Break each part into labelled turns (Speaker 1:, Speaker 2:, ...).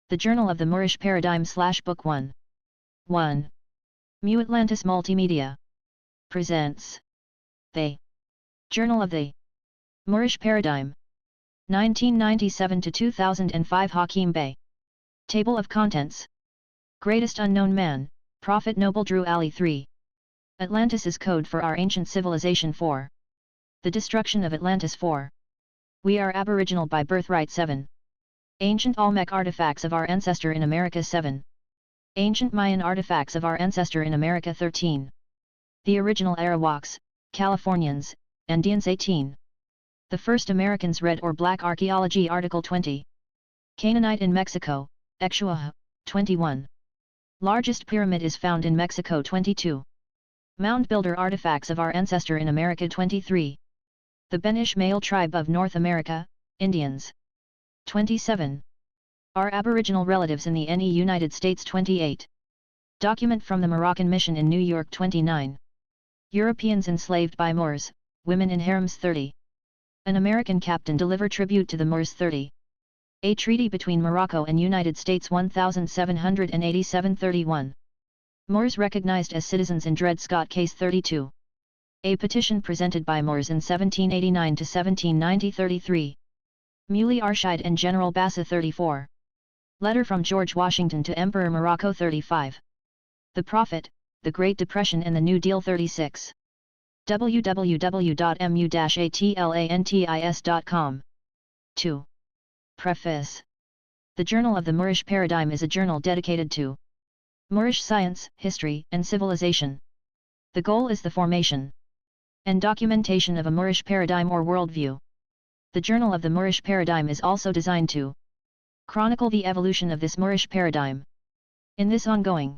Speaker 1: The Journal of the Moorish Paradigm / Book 1. 1. Mu Atlantis Multimedia presents The Journal of the Moorish Paradigm, 1997 to 2005. Hakim Bey. Table of Contents. Greatest Unknown Man, Prophet Noble Drew Ali 3. Atlantis is code for our ancient civilization 4. The destruction of Atlantis 4. We are Aboriginal by birthright 7. Ancient Olmec artifacts of our ancestor in America 7. Ancient Mayan artifacts of our ancestor in America 13. The original Arawaks, Californians, Andeans 18. The first Americans red or black Archaeology Article 20. Canaanite in Mexico, Exua, 21. Largest pyramid is found in Mexico 22. Mound builder artifacts of our ancestor in America 23. The Ben Ishmael tribe of North America, Indians. 27. Our Aboriginal relatives in the NE United States 28. Document from the Moroccan mission in New York 29. Europeans enslaved by Moors, women in harems 30. An American captain deliver tribute to the Moors 30. A treaty between Morocco and United States 1787 31. Moors recognized as citizens in Dred Scott Case 32. A petition presented by Moors in 1789 to 1790 33. Muley Arshide and General Bassa 34. Letter from George Washington to Emperor Morocco 35. The Prophet, the Great Depression and the New Deal 36. www.mu-atlantis.com. 2. Preface. The Journal of the Moorish Paradigm is a journal dedicated to Moorish science, history, and civilization. The goal is the formation and documentation of a Moorish paradigm or worldview. The Journal of the Moorish Paradigm is also designed to chronicle the evolution of this Moorish paradigm. In this ongoing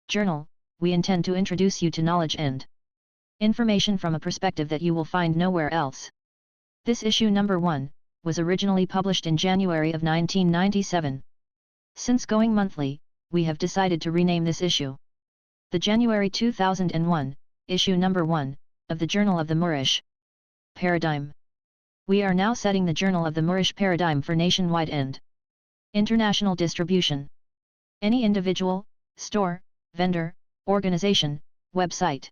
Speaker 1: journal, we intend to introduce you to knowledge and information from a perspective that you will find nowhere else. This issue number 1 was originally published in January of 1997. Since going monthly, we have decided to rename this issue the January 2001 issue number 1 of the Journal of the Moorish Paradigm. We are now setting the Journal of the Moorish Paradigm for nationwide and international distribution. Any individual, store, vendor, organization, website,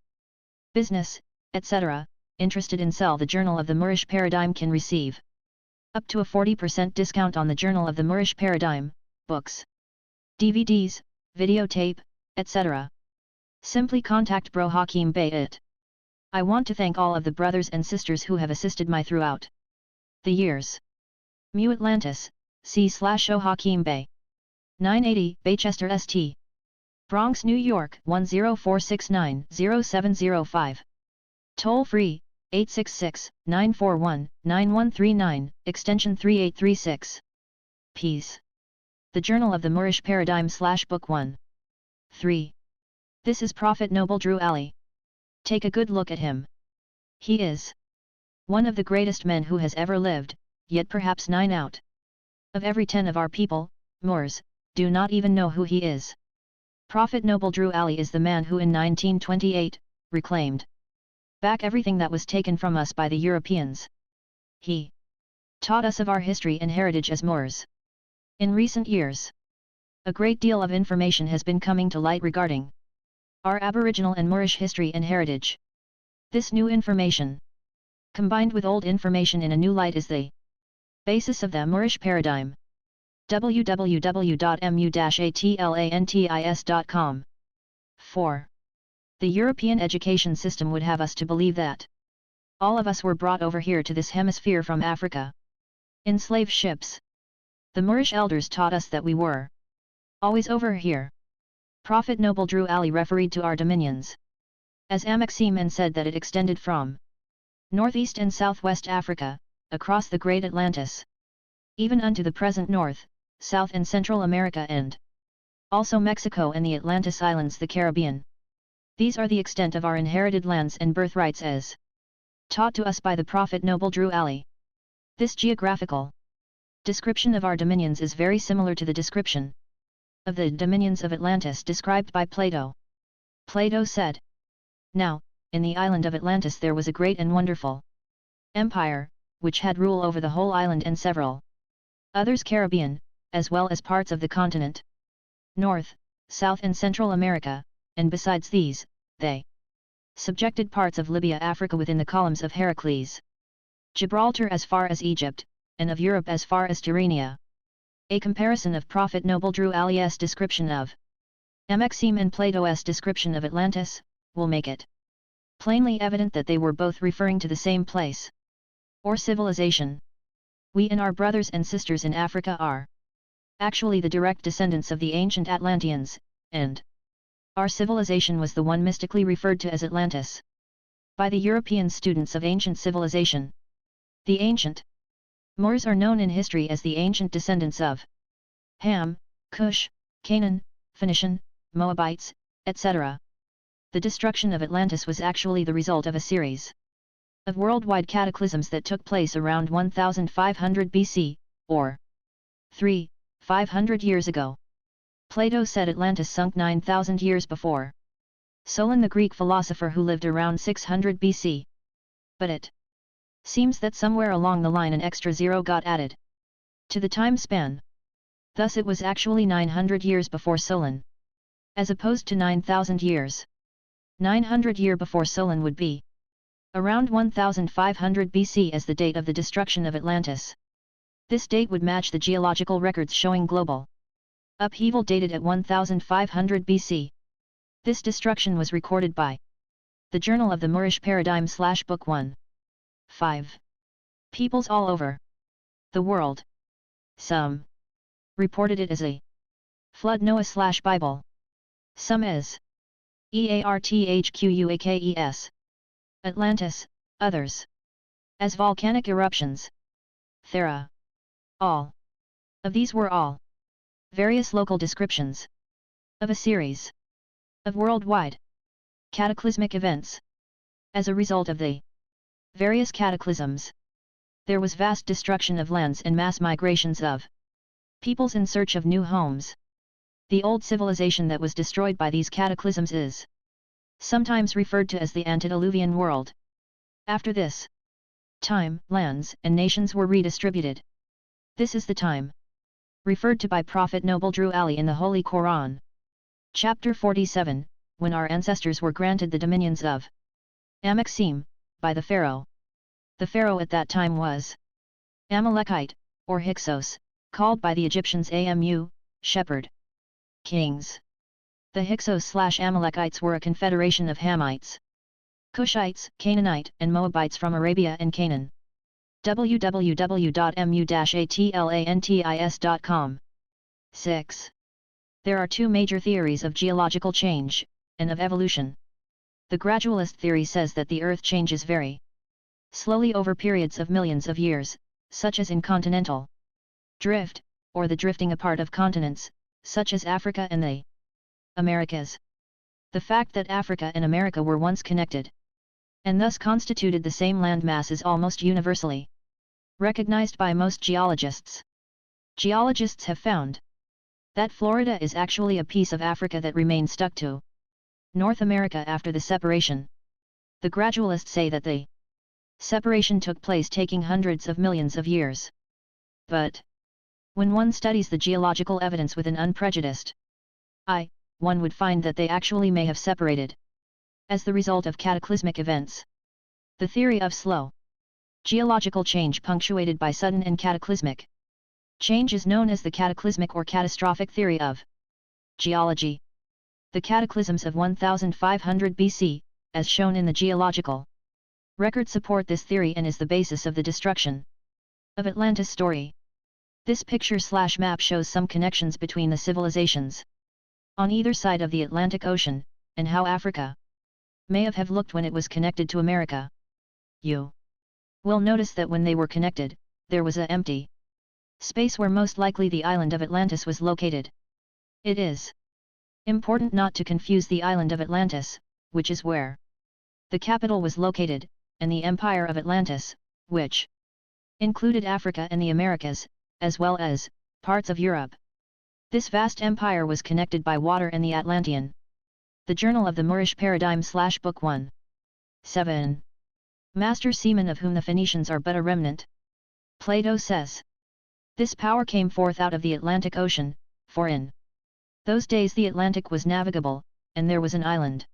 Speaker 1: business, etc., interested in sell the Journal of the Moorish Paradigm can receive up to a 40% discount on the Journal of the Moorish Paradigm, books, DVDs, videotape, etc. Simply contact Bro Hakim Bey at. I want to thank all of the brothers and sisters who have assisted me throughout the years. Mu Atlantis, C/O Hakim Bey. 980 Baychester St. Bronx, New York 10469-0705. Toll free, 866-941-9139, extension 3836. Peace. The Journal of the Moorish Paradigm / Book 1. 3. This is Prophet Noble Drew Ali. Take a good look at him. He is one of the greatest men who has ever lived, yet perhaps 9 out of every 10 of our people, Moors, do not even know who he is. Prophet Noble Drew Ali is the man who in 1928, reclaimed back everything that was taken from us by the Europeans. He taught us of our history and heritage as Moors. In recent years, a great deal of information has been coming to light regarding our Aboriginal and Moorish history and heritage. This new information, combined with old information in a new light, is the basis of the Moorish paradigm. www.mu-atlantis.com. 4. The European education system would have us to believe that all of us were brought over here to this hemisphere from Africa in slave ships. The Moorish elders taught us that we were always over here. Prophet Noble Drew Ali referred to our dominions as Amaxim and said that it extended from northeast and southwest Africa, across the great Atlantis, even unto the present North, South and Central America and also Mexico and the Atlantis Islands, the Caribbean. These are the extent of our inherited lands and birthrights as taught to us by the Prophet Noble Drew Ali. This geographical description of our dominions is very similar to the description of the dominions of Atlantis described by Plato. Plato said, "Now, in the island of Atlantis there was a great and wonderful empire, which had rule over the whole island and several others Caribbean, as well as parts of the continent, North, South and Central America, and besides these, they subjected parts of Libya, Africa within the columns of Heracles, Gibraltar as far as Egypt, and of Europe as far as Tyrrhenia. A comparison of Prophet Noble Drew Ali's description of Maxime and Plato's description of Atlantis will make it plainly evident that they were both referring to the same place or civilization. We and our brothers and sisters in Africa are actually the direct descendants of the ancient Atlanteans, and our civilization was the one mystically referred to as Atlantis by the European students of ancient civilization. The ancient Moors are known in history as the ancient descendants of Ham, Cush, Canaan, Phoenician, Moabites, etc. The destruction of Atlantis was actually the result of a series of worldwide cataclysms that took place around 1500 BC, or 500 years ago. Plato said Atlantis sunk 9,000 years before Solon, the Greek philosopher who lived around 600 BC. But it seems that somewhere along the line an extra zero got added to the time span. Thus it was actually 900 years before Solon, as opposed to 9,000 years. 900 year before Solon would be around 1500 BC as the date of the destruction of Atlantis. This date would match the geological records showing global upheaval dated at 1500 BC. This destruction was recorded by the Journal of the Moorish Paradigm / Book 1. 5. Peoples all over the world. Some reported it as a flood Noah / Bible. Some as Earthquakes, Atlantis, others as volcanic eruptions. Thera. All of these were all various local descriptions of a series of worldwide cataclysmic events. As a result of the various cataclysms, there was vast destruction of lands and mass migrations of peoples in search of new homes. The old civilization that was destroyed by these cataclysms is sometimes referred to as the antediluvian world. After this time, lands and nations were redistributed. This is the time referred to by Prophet Noble Drew Ali in the Holy Quran. Chapter 47, when our ancestors were granted the dominions of Maxime by the Pharaoh. The Pharaoh at that time was Amalekite, or Hyksos, called by the Egyptians Amu, shepherd kings. The Hyksos / Amalekites were a confederation of Hamites, Cushites, Canaanite and Moabites from Arabia and Canaan. www.mu-atlantis.com. 6. There are two major theories of geological change, and of evolution. The gradualist theory says that the Earth changes very slowly over periods of millions of years, such as in continental drift, or the drifting apart of continents, such as Africa and the Americas. The fact that Africa and America were once connected, and thus constituted the same landmass, is almost universally recognized by most geologists. Geologists have found that Florida is actually a piece of Africa that remained stuck to North America after the separation. The gradualists say that the separation took place taking hundreds of millions of years. But when one studies the geological evidence with an unprejudiced eye, one would find that they actually may have separated as the result of cataclysmic events. The theory of slow geological change punctuated by sudden and cataclysmic change is known as the cataclysmic or catastrophic theory of geology. The cataclysms of 1500 BC, as shown in the geological record, support this theory and is the basis of the destruction of Atlantis story. This picture / map shows some connections between the civilizations on either side of the Atlantic Ocean, and how Africa may have looked when it was connected to America. You will notice that when they were connected, there was an empty space where most likely the island of Atlantis was located. It is important not to confuse the island of Atlantis, which is where the capital was located, and the Empire of Atlantis, which included Africa and the Americas, as well as parts of Europe. This vast empire was connected by water and the Atlantean. The Journal of the Moorish Paradigm / Book 1. 7. Master seamen, of whom the Phoenicians are but a remnant. Plato says This power came forth out of the Atlantic Ocean, for in those days the Atlantic was navigable, and there was an island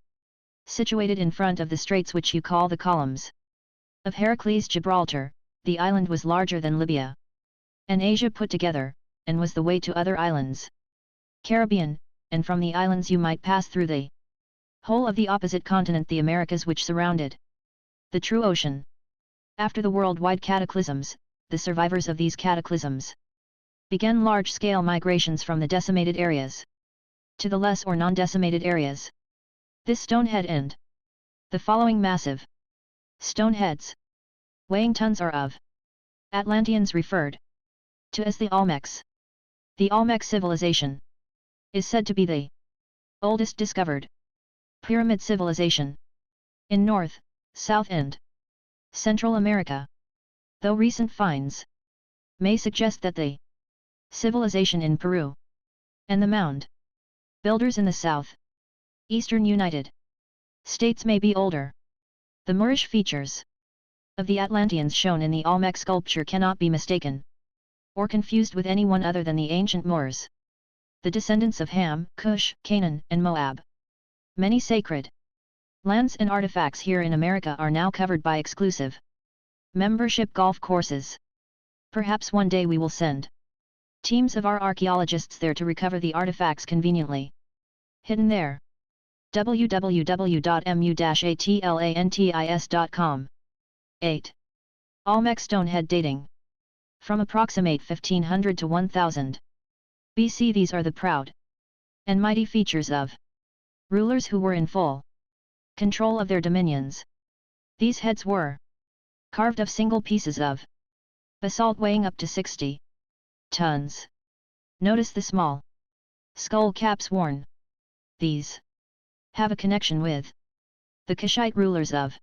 Speaker 1: situated in front of the straits which you call the columns of Heracles Gibraltar. The island was larger than Libya and Asia put together, and was the way to other islands, Caribbean, and from the islands you might pass through the whole of the opposite continent, the Americas, which surrounded the true ocean. After the worldwide cataclysms, the survivors of these cataclysms began large-scale migrations from the decimated areas to the less or non-decimated areas. This stone head and the following massive stone heads, weighing tons, are of Atlanteans referred to as the Olmecs. The Olmec civilization is said to be the oldest discovered pyramid civilization in North, South and Central America, though recent finds may suggest that the civilization in Peru and the mound builders in the South Eastern United States may be older. The Moorish features of the Atlanteans shown in the Olmec sculpture cannot be mistaken or confused with anyone other than the ancient Moors, the descendants of Ham, Cush, Canaan, and Moab. Many sacred lands and artifacts here in America are now covered by exclusive membership golf courses. Perhaps one day we will send teams of our archaeologists there to recover the artifacts conveniently hidden there. www.mu-atlantis.com 8. Olmec stone head dating from approximate 1500 to 1000 BC. These are the proud and mighty features of rulers who were in full control of their dominions. These heads were carved of single pieces of basalt weighing up to 60 tons. Notice the small skull caps worn. These have a connection with the Kushite rulers of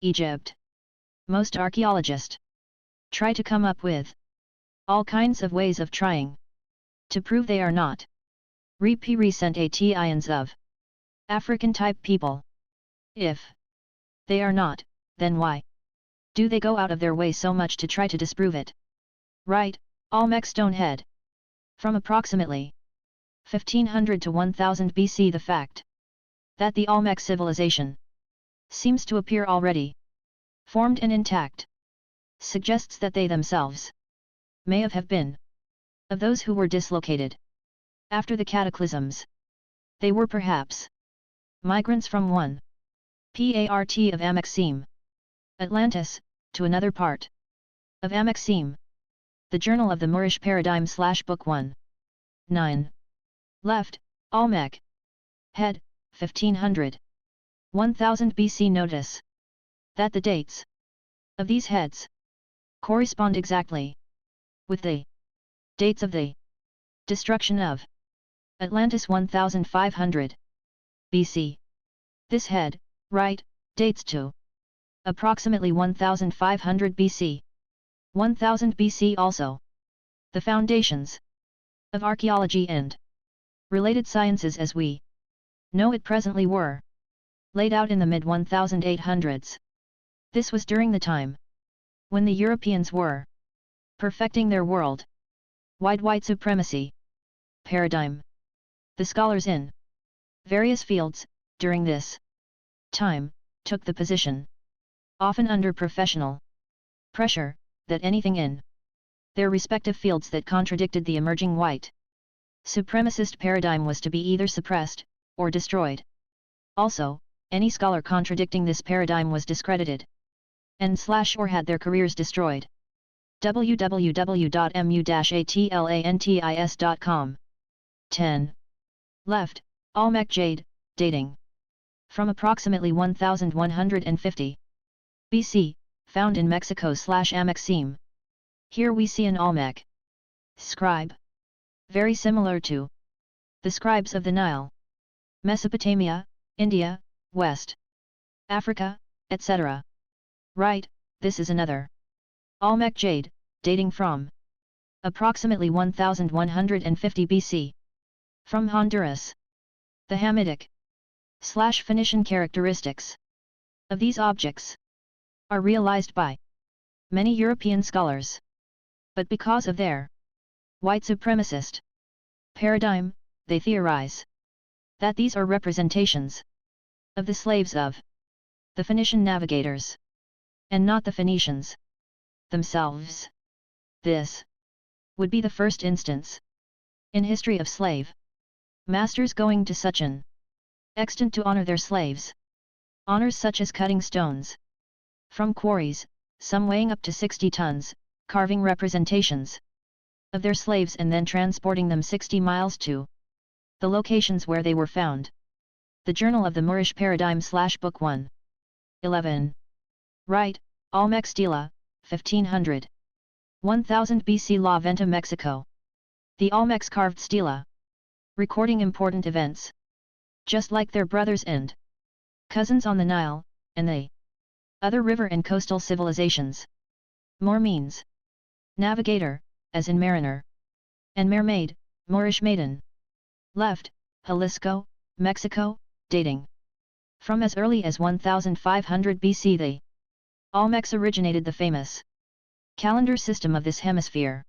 Speaker 1: Egypt. Most archaeologists try to come up with all kinds of ways of trying to prove they are not recent Atlanteans of African-type people. If they are not, then why do they go out of their way so much to try to disprove it? Right, Olmec stone head. From approximately 1500 to 1000 BC. The fact that the Olmec civilization seems to appear already formed and intact suggests that they themselves may have been of those who were dislocated after the cataclysms. They were perhaps migrants from one part of Amaxime, Atlantis, to another part of Amaxime. The Journal of the Moorish Paradigm / Book 1. 9. Left, Olmec. Head, 1500. 1000 BC. Notice that the dates of these heads correspond exactly with the dates of the destruction of Atlantis 1500 BC. This head, right, dates to approximately 1500 BC. 1000 BC also. The foundations of archaeology and related sciences as we know it presently were laid out in the mid-1800s. This was during the time when the Europeans were perfecting their world-wide white supremacy paradigm. The scholars in various fields, during this time, took the position, often under professional pressure, that anything in their respective fields that contradicted the emerging white supremacist paradigm was to be either suppressed or destroyed. Also, any scholar contradicting this paradigm was discredited and / or had their careers destroyed. www.mu-atlantis.com 10. Left, Olmec jade, dating from approximately 1150 BC, found in Mexico / Amaxime. Here we see an Olmec scribe, very similar to the scribes of the Nile, Mesopotamia, India, West Africa, etc. Right, this is another Olmec jade, dating from approximately 1150 BC. From Honduras. The Hamitic / Phoenician characteristics of these objects are realized by many European scholars, but because of their white supremacist paradigm, they theorize that these are representations of the slaves of the Phoenician navigators, and not the Phoenicians themselves. This would be the first instance in history of slave masters going to such an extent to honor their slaves. Honors such as cutting stones from quarries, some weighing up to 60 tons, carving representations of their slaves and then transporting them 60 miles to the locations where they were found. The Journal of the Moorish Paradigm / Book 1. 11. Right, Olmec Stela, 1500. 1000 BC La Venta, Mexico. The Olmecs carved stela, recording important events, just like their brothers and cousins on the Nile, and the other river and coastal civilizations. Moor means navigator, as in mariner, and mermaid, Moorish maiden. Left, Jalisco, Mexico, dating from as early as 1500 BC. The Olmecs originated the famous calendar system of this hemisphere,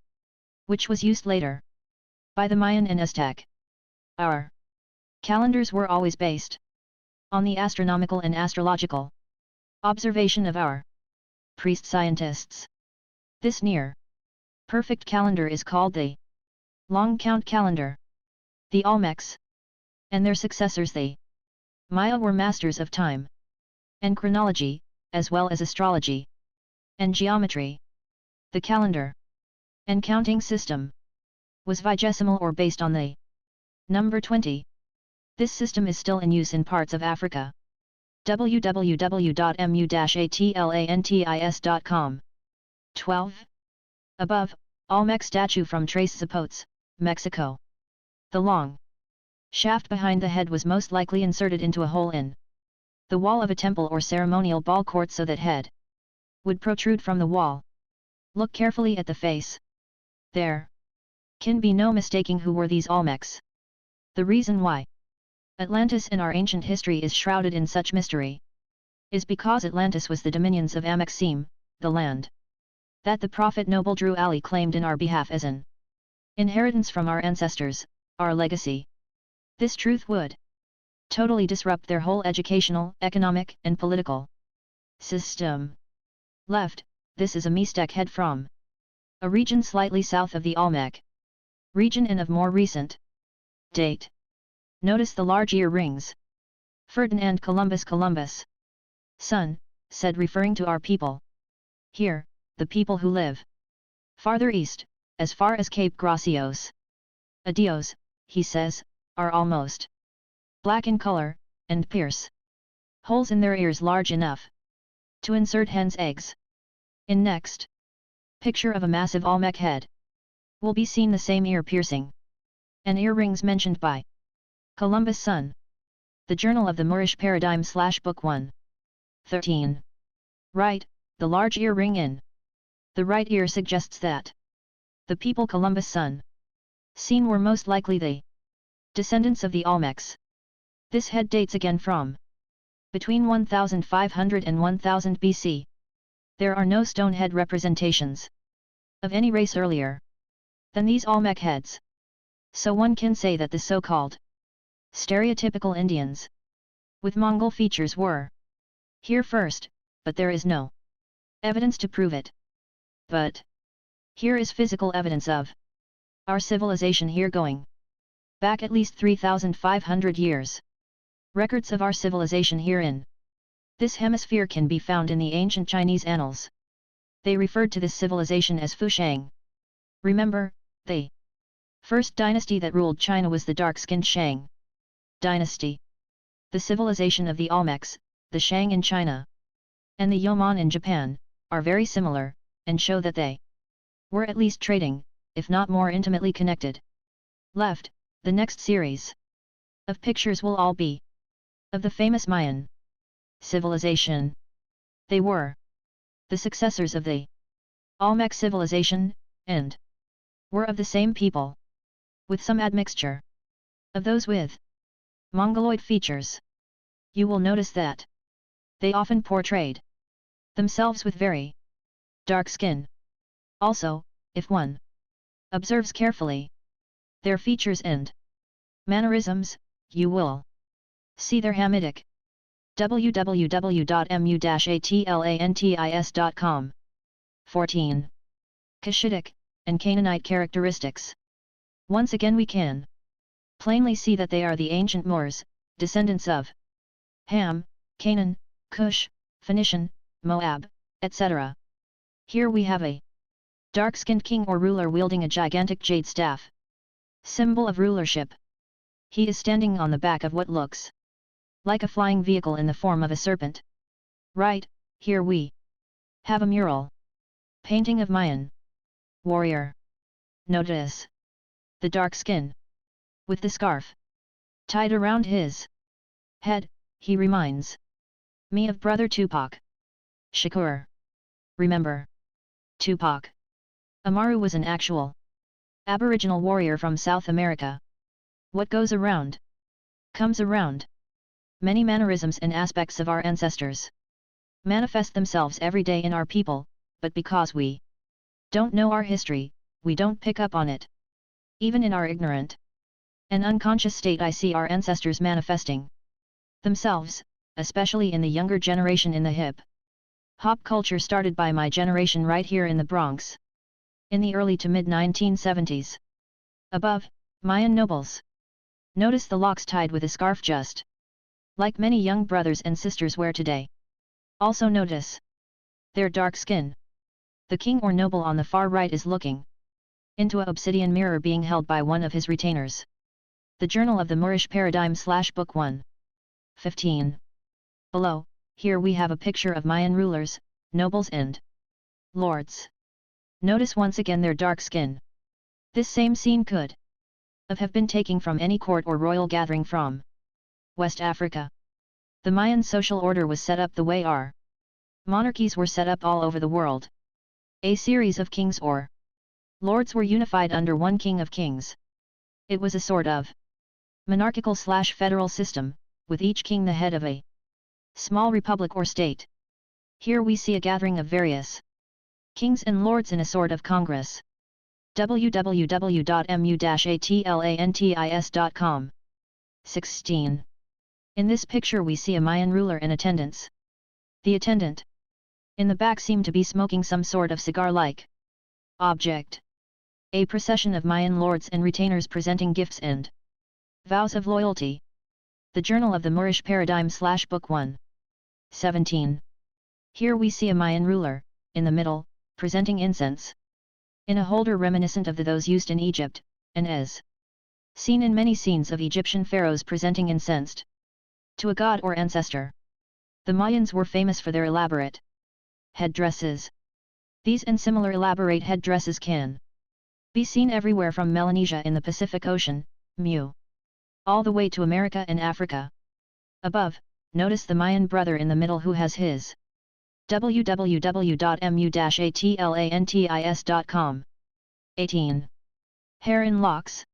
Speaker 1: which was used later by the Mayan and Aztec. Our calendars were always based on the astronomical and astrological observation of our priest-scientists. This near perfect calendar is called the long count calendar. The Olmecs and their successors, the Maya, were masters of time and chronology, as well as astrology and geometry. The calendar and counting system was vigesimal, or based on the number 20. This system is still in use in parts of Africa. www.mu-atlantis.com. 12. Above, Olmec statue from Tres Zapotes, Mexico. The long shaft behind the head was most likely inserted into a hole in the wall of a temple or ceremonial ball court so that head would protrude from the wall. Look carefully at the face. There can be no mistaking who were these Olmecs. The reason why Atlantis in our ancient history is shrouded in such mystery is because Atlantis was the dominions of Amexem, the land that the prophet Noble Drew Ali claimed in our behalf as an inheritance from our ancestors, our legacy. This truth would totally disrupt their whole educational, economic, and political system. Left, this is a Mixtec head from a region slightly south of the Olmec region and of more recent date. Notice the large ear rings. Ferdinand Columbus, son, said, referring to our people. Here, the people who live farther east, as far as Cape Gracios. Adios, he says, are almost black in color, and pierce holes in their ears large enough to insert hen's eggs. In next picture of a massive Olmec head will be seen the same ear piercing and earrings mentioned by Columbus' son. The Journal of the Moorish Paradigm / Book 1. 13. Right, the large ear ring in the right ear suggests that the people Columbus' son seen were most likely the descendants of the Olmecs. This head dates again from between 1500 and 1000 BC. There are no stone head representations of any race earlier than these Olmec heads. So one can say that the so-called stereotypical Indians with Mongol features were here first, but there is no evidence to prove it. But here is physical evidence of our civilization here going back at least 3,500 years. Records of our civilization here in this hemisphere can be found in the ancient Chinese annals. They referred to this civilization as Fushang. Remember, the first dynasty that ruled China was the dark-skinned Shang dynasty. The civilization of the Olmecs, the Shang in China, and the Yomon in Japan, are very similar, and show that they were at least trading, if not more intimately connected. Left, the next series of pictures will all be of the famous Mayan civilization. They were the successors of the Olmec civilization, and were of the same people, with some admixture of those with Mongoloid features. You will notice that they often portrayed themselves with very dark skin. Also, if one observes carefully their features and mannerisms, you will see their Hamitic. www.mu-atlantis.com 14. Cushitic and Canaanite characteristics. Once again we can plainly see that they are the ancient Moors, descendants of Ham, Canaan, Cush, Phoenician, Moab, etc. Here we have a dark-skinned king or ruler wielding a gigantic jade staff, symbol of rulership. He is standing on the back of what looks like a flying vehicle in the form of a serpent. Right, here we have a mural painting of Mayan warrior. Notice the dark skin with the scarf tied around his head. He reminds me of brother Tupac Shakur. Remember Tupac Amaru was an actual Aboriginal warrior from South America. What goes around comes around. Many mannerisms and aspects of our ancestors manifest themselves every day in our people, but because we don't know our history, we don't pick up on it. Even in our ignorant and unconscious state, I see our ancestors manifesting themselves, especially in the younger generation in the hip-hop culture started by my generation right here in the Bronx in the early to mid-1970s. Above, Mayan nobles. Notice the locks tied with a scarf just like many young brothers and sisters wear today. Also notice their dark skin. The king or noble on the far right is looking into an obsidian mirror being held by one of his retainers. The Journal of the Moorish Paradigm / Book 1. 15. Below, here we have a picture of Mayan rulers, nobles and lords. Notice once again their dark skin. This same scene could have been taken from any court or royal gathering from West Africa. The Mayan social order was set up the way our monarchies were set up all over the world. A series of kings or lords were unified under one king of kings. It was a sort of monarchical / federal system, with each king the head of a small republic or state. Here we see a gathering of various kings and lords in a sort of congress. www.mu-atlantis.com 16. In this picture we see a Mayan ruler in attendance. The attendant in the back seemed to be smoking some sort of cigar-like object. A procession of Mayan lords and retainers presenting gifts and vows of loyalty. The Journal of the Moorish Paradigm / Book 1. 17. Here we see a Mayan ruler, in the middle, presenting incense in a holder reminiscent of those used in Egypt, and as seen in many scenes of Egyptian pharaohs presenting incense to a god or ancestor. The Mayans were famous for their elaborate headdresses. These and similar elaborate headdresses can be seen everywhere from Melanesia in the Pacific Ocean, all the way to America and Africa. Above, notice the Mayan brother in the middle who has his www.mu-atlantis.com 18. Hair in locks.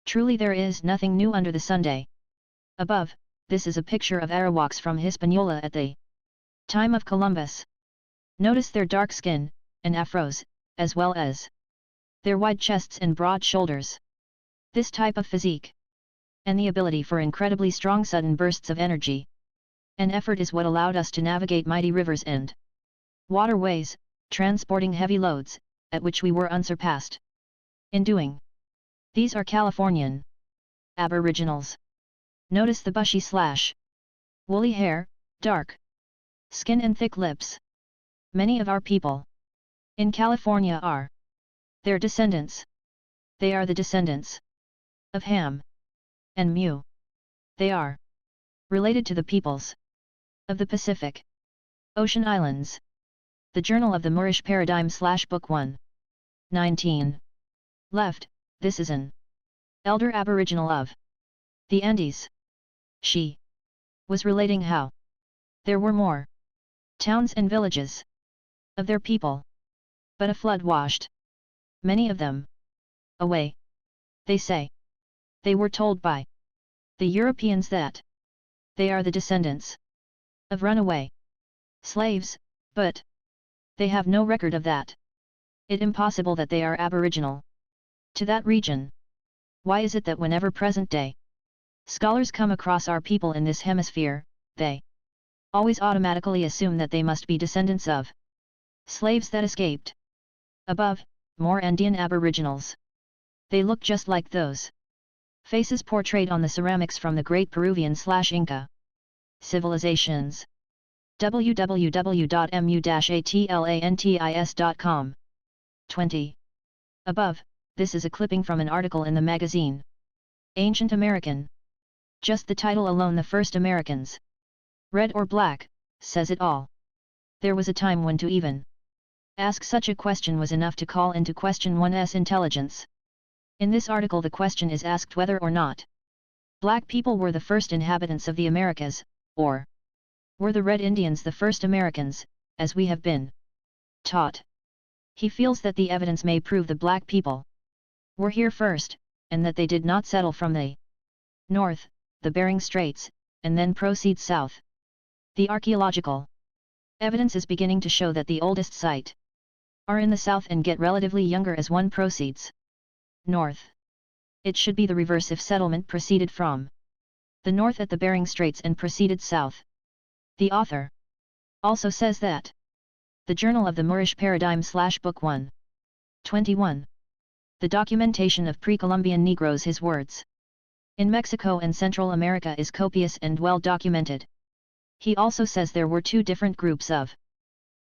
Speaker 1: Truly there is nothing new under the Sunday. Above, this is a picture of Arawaks from Hispaniola at the time of Columbus. Notice their dark skin, and afros, as well as their wide chests and broad shoulders. This type of physique, and the ability for incredibly strong sudden bursts of energy and effort is what allowed us to navigate mighty rivers and waterways, transporting heavy loads, at which we were unsurpassed in doing. These are Californian Aboriginals. Notice the bushy / woolly hair, dark skin and thick lips. Many of our people in California are their descendants. They are the descendants of Ham and Mu. They are related to the peoples of the Pacific Ocean Islands. The Journal of the Moorish Paradigm / Book 1. 19. Left, this is an elder Aboriginal of the Andes. She was relating how there were more towns and villages of their people, but a flood washed many of them away. They say they were told by the Europeans that they are the descendants of runaway slaves, but they have no record of that. It impossible that they are Aboriginal. to that region. Why is it that whenever present-day scholars come across our people in this hemisphere, they always automatically assume that they must be descendants of slaves that escaped above, more Andean aboriginals. They look just like those faces portrayed on the ceramics from the great Peruvian/Inca civilizations. www.mu-atlantis.com 20. Above, this is a clipping from an article in the magazine Ancient American. Just the title alone, the first Americans, red or black, says it all. There was a time when to even ask such a question was enough to call into question one's intelligence. In this article the question is asked whether or not black people were the first inhabitants of the Americas, or were the Red Indians the first Americans, as we have been taught. He feels that the evidence may prove the black people were here first, and that they did not settle from the north, the Bering Straits, and then proceed south. The archaeological evidence is beginning to show that the oldest site are in the south and get relatively younger as one proceeds north. It should be the reverse if settlement proceeded from the north at the Bering Straits and proceeded south. The author also says that the Journal of the Moorish Paradigm / Book 1. 21. The documentation of pre-Columbian Negroes, his words, in Mexico and Central America is copious and well documented. He also says there were two different groups of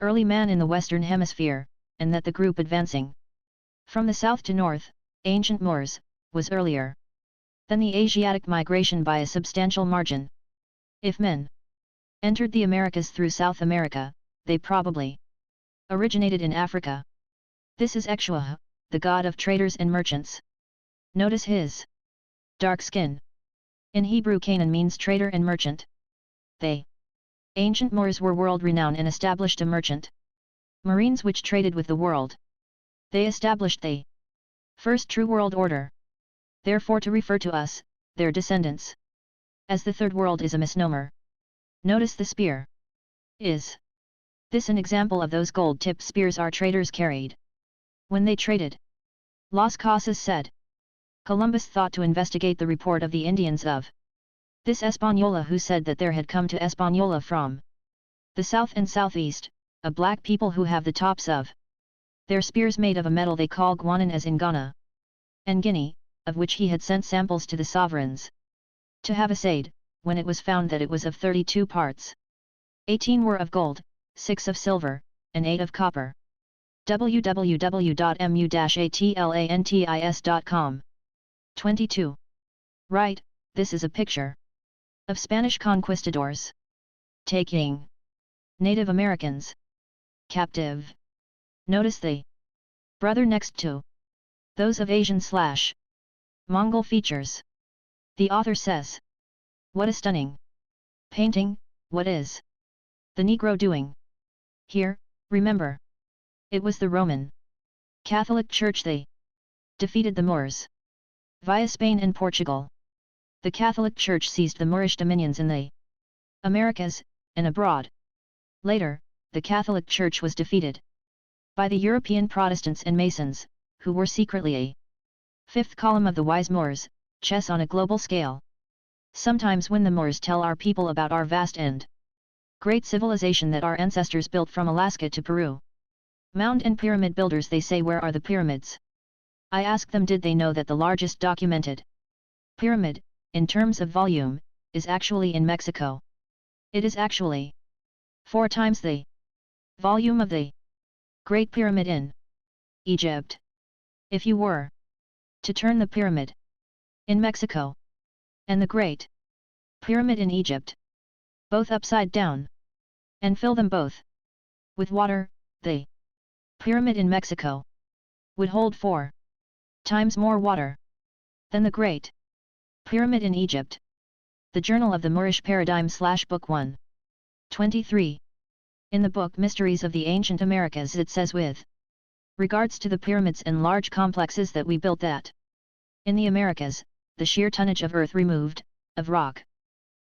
Speaker 1: early man in the Western Hemisphere, and that the group advancing from the south to north, ancient Moors, was earlier than the Asiatic migration by a substantial margin. If men entered the Americas through South America, they probably originated in Africa. This is Exua, the god of traders and merchants. Notice his dark skin. In Hebrew, Canaan means trader and merchant. They, ancient Moors, were world-renowned and established a merchant marines which traded with the world. They established the first true world order. Therefore to refer to us, their descendants, as the third world is a misnomer. Notice the spear. Is this an example of those gold-tipped spears our traders carried when they traded? Las Casas said. Columbus thought to investigate the report of the Indians of this Española, who said that there had come to Española from the south and southeast, a black people who have the tops of their spears made of a metal they call guanan, as in Ghana and Guinea, of which he had sent samples to the sovereigns to have assayed, when it was found that it was of 32 parts. 18 were of gold, 6 of silver, and 8 of copper. www.mu-atlantis.com 22. Right, this is a picture of Spanish conquistadors taking Native Americans captive. Notice the brother next to those of Asian/Mongol features. The author says, what a stunning painting. What is the Negro doing here? Remember, it was the Roman Catholic Church they defeated the Moors via Spain and Portugal. The Catholic Church seized the Moorish dominions in the Americas and abroad. Later, the Catholic Church was defeated by the European Protestants and Masons, who were secretly a fifth column of the wise Moors, chess on a global scale. Sometimes when the Moors tell our people about our vast and great civilization that our ancestors built from Alaska to Peru, mound and pyramid builders, they say, where are the pyramids? I ask them, did they know that the largest documented pyramid, in terms of volume, is actually in Mexico? It is actually 4 times the volume of the Great Pyramid in Egypt. If you were to turn the pyramid in Mexico and the Great Pyramid in Egypt both upside down and fill them both with water, the pyramid in Mexico would hold 4 times more water than the Great Pyramid in Egypt. The Journal of the Moorish Paradigm / Book 1. 23. In the book Mysteries of the Ancient Americas it says, with regards to the pyramids and large complexes that we built, that in the Americas, the sheer tonnage of earth removed, of rock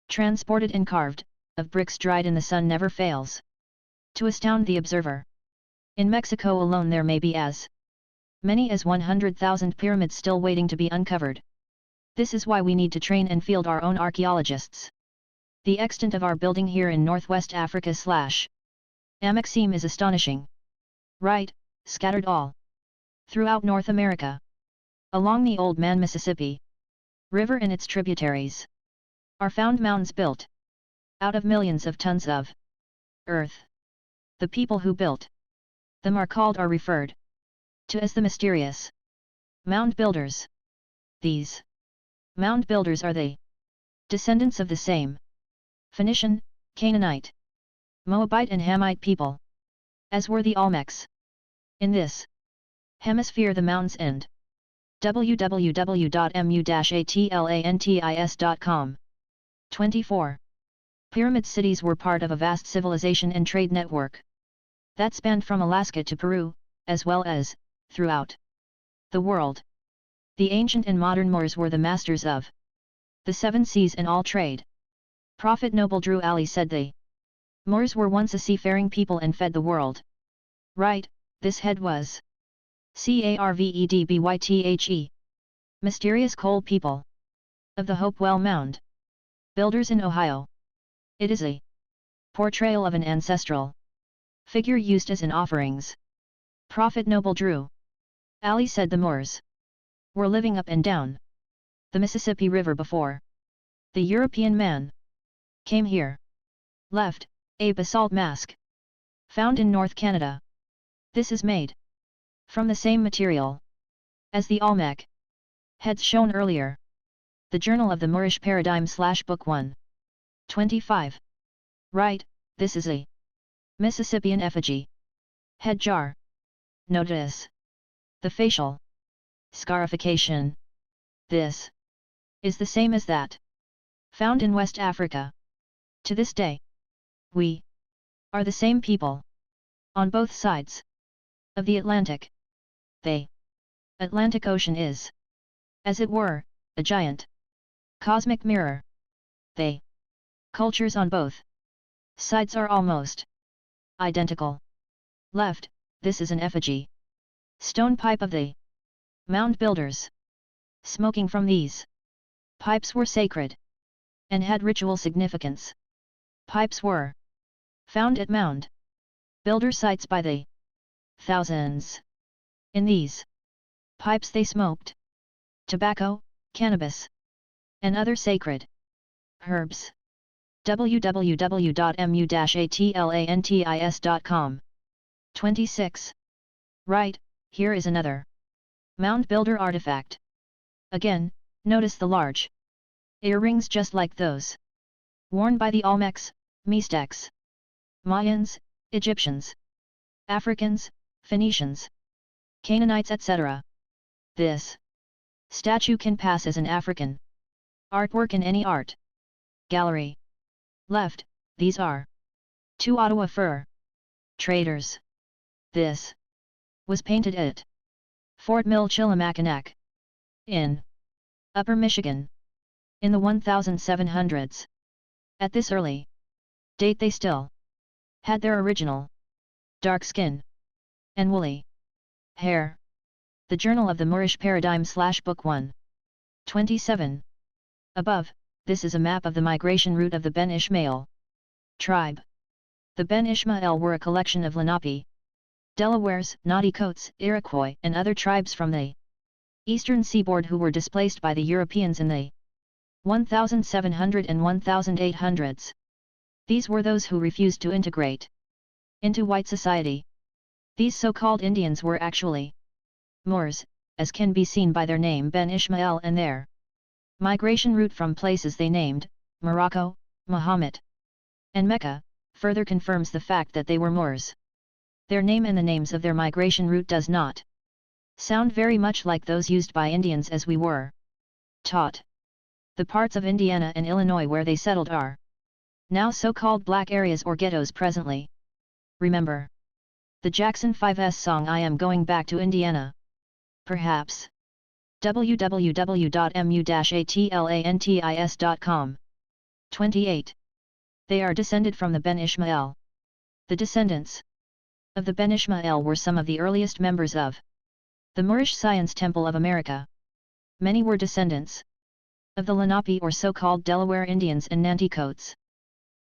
Speaker 1: transported and carved, of bricks dried in the sun never fails to astound the observer. In Mexico alone there may be as many as 100,000 pyramids still waiting to be uncovered. This is why we need to train and field our own archaeologists. The extent of our building here in Northwest Africa / Amaxime is astonishing. Right, scattered all throughout North America, along the Old Man Mississippi River and its tributaries, are found mounds built out of millions of tons of earth. The people who built them are referred to as the mysterious mound builders. These mound builders are the descendants of the same Phoenician, Canaanite, Moabite and Hamite people as were the Olmecs. In this hemisphere the mounds end. www.mu-atlantis.com 24. Pyramid cities were part of a vast civilization and trade network that spanned from Alaska to Peru, as well as, throughout the world. The ancient and modern Moors were the masters of the seven seas and all trade. Prophet Noble Drew Ali said the Moors were once a seafaring people and fed the world. Right, this head was CarvedbYthe. Mysterious coal people of the Hopewell Mound builders in Ohio. It is a portrayal of an ancestral figure used as in offerings. Prophet Noble Drew Ali said the Moors were living up and down the Mississippi River before the European man came here. Left, a basalt mask found in North Canada. This is made from the same material as the Olmec heads shown earlier. The Journal of the Moorish Paradigm / Book 1. 25. Right, this is a Mississippian effigy head jar. Notice the facial scarification. This is the same as that found in West Africa. To this day, we are the same people on both sides of the Atlantic. The Atlantic Ocean is, as it were, a giant cosmic mirror. The cultures on both sides are almost identical. Left, this is an effigy stone pipe of the mound builders. Smoking from these pipes were sacred and had ritual significance. Pipes were found at mound builder sites by the thousands. In these pipes they smoked tobacco, cannabis, and other sacred herbs. www.mu-atlantis.com 26. Right, here is another mound builder artifact. Again, notice the large earrings just like those worn by the Olmecs, Mixtecs, Mayans, Egyptians, Africans, Phoenicians, Canaanites etc. This statue can pass as an African artwork in any art gallery. Left, these are two Ottawa fur traders. This was painted at Fort Michilimackinac in Upper Michigan in the 1700s. At this early date they still had their original dark skin and woolly hair. The Journal of the Moorish Paradigm / Book 1. 27. Above, this is a map of the migration route of the Ben Ishmael tribe. The Ben Ishmael were a collection of Lenape, Delawares, Naughtycoats, Iroquois and other tribes from the eastern seaboard who were displaced by the Europeans in the 1700 and 1800s. These were those who refused to integrate into white society. These so-called Indians were actually Moors, as can be seen by their name Ben Ishmael and their migration route from places they named Morocco, Muhammad, and Mecca, further confirms the fact that they were Moors. Their name and the names of their migration route does not sound very much like those used by Indians as we were taught. The parts of Indiana and Illinois where they settled are now so-called black areas or ghettos presently. Remember the Jackson 5's song I Am Going Back to Indiana? Perhaps. www.mu-atlantis.com 28. They are descended from the Ben Ishmael. The descendants of the Ben Ishmael were some of the earliest members of The Moorish Science Temple of America. Many were descendants of the Lenape or so-called Delaware Indians and Nanticotes.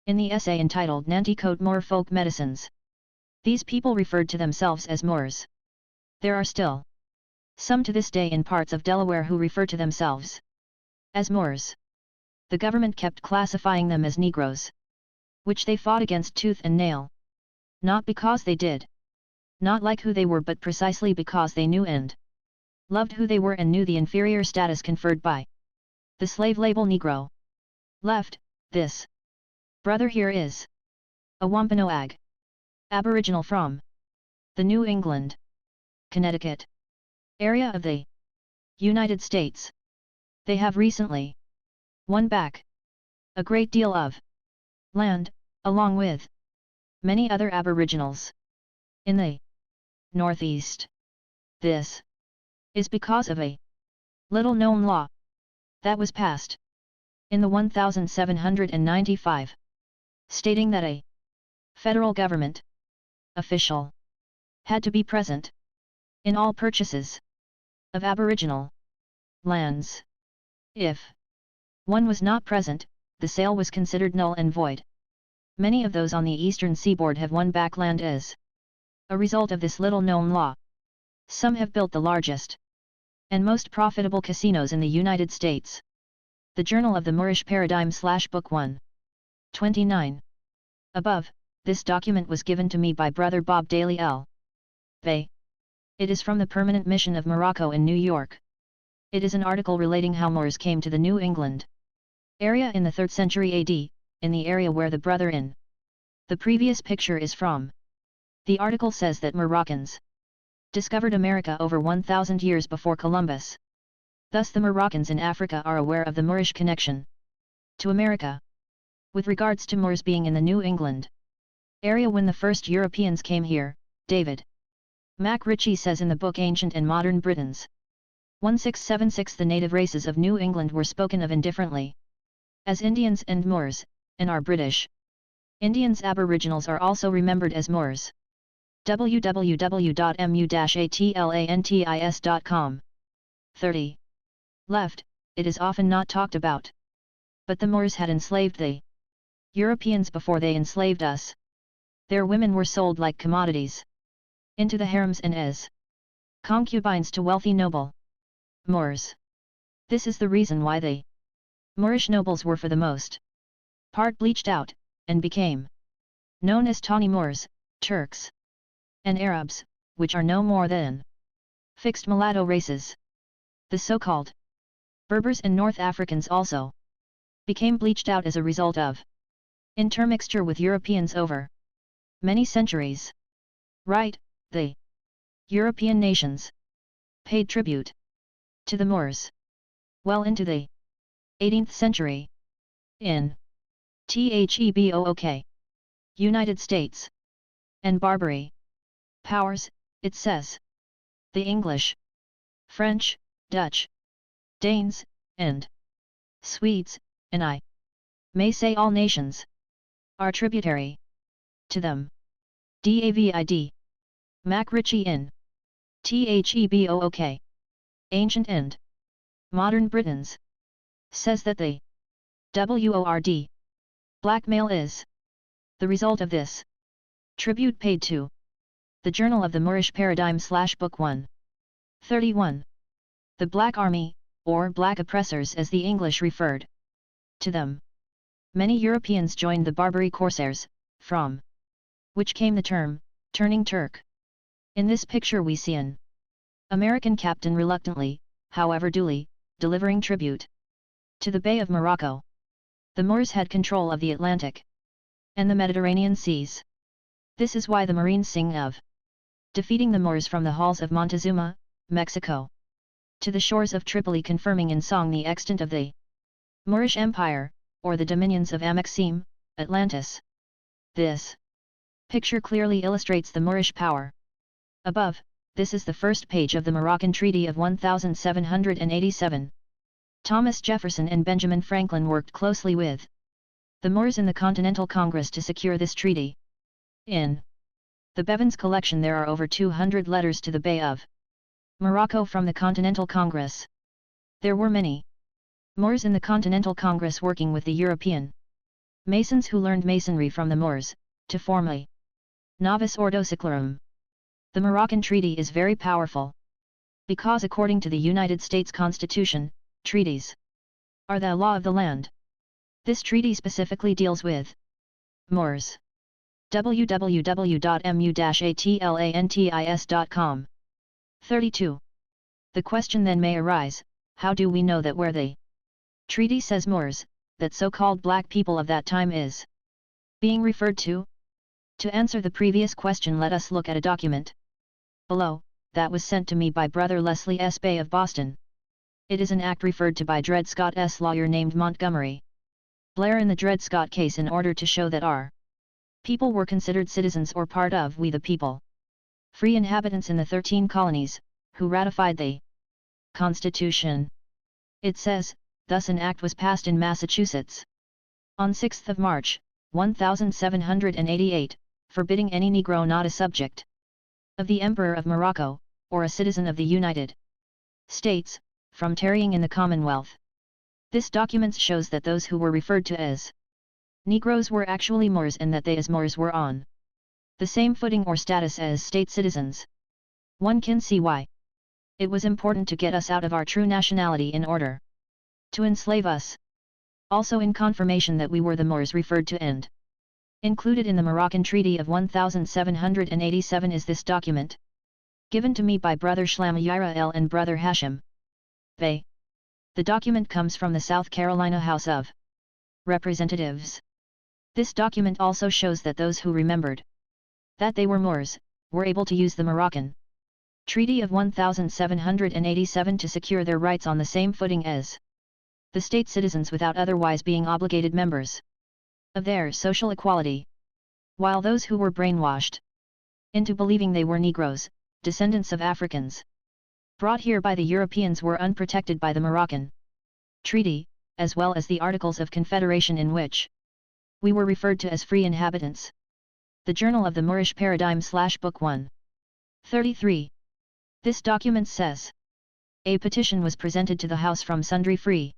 Speaker 1: In the essay entitled Nanticote Moor Folk Medicines, these people referred to themselves as Moors. There are still some to this day in parts of Delaware who refer to themselves as Moors. The government kept classifying them as Negroes, which they fought against tooth and nail. Not because they did not like who they were, but precisely because they knew and loved who they were and knew the inferior status conferred by the slave label Negro. Left, this brother here is a Wampanoag, Aboriginal from the New England, Connecticut area of the United States. They have recently won back a great deal of land, along with many other Aboriginals in the Northeast. This is because of a little-known law that was passed in the 1795, stating that a federal government official had to be present in all purchases of Aboriginal lands. If one was not present, the sale was considered null and void. Many of those on the eastern seaboard have won back land as a result of this little-known law. Some have built the largest and most profitable casinos in the United States. The Journal of the Moorish Paradigm / Book 1. 29. Above, this document was given to me by Brother Bob Daly L. Bay. It is from the Permanent Mission of Morocco in New York. It is an article relating how Moors came to the New England area in the 3rd century AD, in the area where the brother in the previous picture is from. The article says that Moroccans discovered America over 1,000 years before Columbus. Thus the Moroccans in Africa are aware of the Moorish connection to America. With regards to Moors being in the New England area when the first Europeans came here, David Mac Ritchie says in the book Ancient and Modern Britons 1676 the native races of New England were spoken of indifferently as Indians and Moors, and are British Indians. Aboriginals are also remembered as Moors. www.mu-atlantis.com 30. Left, it is often not talked about. But the Moors had enslaved the Europeans before they enslaved us. Their women were sold like commodities into the harems and as concubines to wealthy noble Moors. This is the reason why the Moorish nobles were for the most part bleached out, and became known as tawny Moors, Turks, and Arabs, which are no more than fixed mulatto races. The so-called Berbers and North Africans also became bleached out as a result of intermixture with Europeans over many centuries. Right, the European nations paid tribute to the Moors well into the 18th century. In THEBOOK, United States, and Barbary powers, it says, the English, French, Dutch, Danes, and Swedes, and I may say all nations, are tributary to them. David Mac Ritchie in THEBOOK, Ancient and Modern Britons, says that the WORD blackmail is the result of this tribute paid to. The Journal of the Moorish Paradigm / Book 1. 31. The Black Army, or Black Oppressors as the English referred to them. Many Europeans joined the Barbary Corsairs, from which came the term, turning Turk. In this picture we see an American captain reluctantly, however duly, delivering tribute to the Bay of Morocco. The Moors had control of the Atlantic and the Mediterranean seas. This is why the Marines sing of defeating the Moors from the halls of Montezuma, Mexico, to the shores of Tripoli, confirming in song the extent of the Moorish Empire, or the dominions of Amaxim, Atlantis. This picture clearly illustrates the Moorish power. Above, this is the first page of the Moroccan Treaty of 1787. Thomas Jefferson and Benjamin Franklin worked closely with the Moors in the Continental Congress to secure this treaty. In the Bevans collection there are over 200 letters to the Bey of Morocco from the Continental Congress. There were many Moors in the Continental Congress working with the European Masons who learned masonry from the Moors, to form a Novus Ordo Seclorum. The Moroccan Treaty is very powerful, because according to the United States Constitution, treaties are the law of the land. This treaty specifically deals with Moors. www.mu-atlantis.com 32. The question then may arise, how do we know that where the treaty says Moors, that so-called black people of that time is being referred to? To answer the previous question, let us look at a document below, that was sent to me by Brother Leslie S. Bay of Boston. It is an act referred to by Dred Scott's lawyer named Montgomery Blair in the Dred Scott case in order to show that our people were considered citizens or part of we the people, free inhabitants in the 13 colonies, who ratified the Constitution. It says, thus an act was passed in Massachusetts on 6th of March, 1788, forbidding any Negro not a subject of the Emperor of Morocco, or a citizen of the United States, from tarrying in the Commonwealth. This document shows that those who were referred to as Negroes were actually Moors and that they as Moors were on the same footing or status as state citizens. One can see why it was important to get us out of our true nationality in order to enslave us. Also in confirmation that we were the Moors referred to and included in the Moroccan Treaty of 1787 is this document, given to me by Brother Shlamyira El and Brother Hashim Bey. The document comes from the South Carolina House of Representatives. This document also shows that those who remembered that they were Moors, were able to use the Moroccan Treaty of 1787 to secure their rights on the same footing as the state citizens without otherwise being obligated members of their social equality. While those who were brainwashed into believing they were Negroes, descendants of Africans, brought here by the Europeans, were unprotected by the Moroccan Treaty, as well as the Articles of Confederation in which we were referred to as free inhabitants. The Journal of the Moorish Paradigm / Book 1. 33. This document says, a petition was presented to the House from sundry free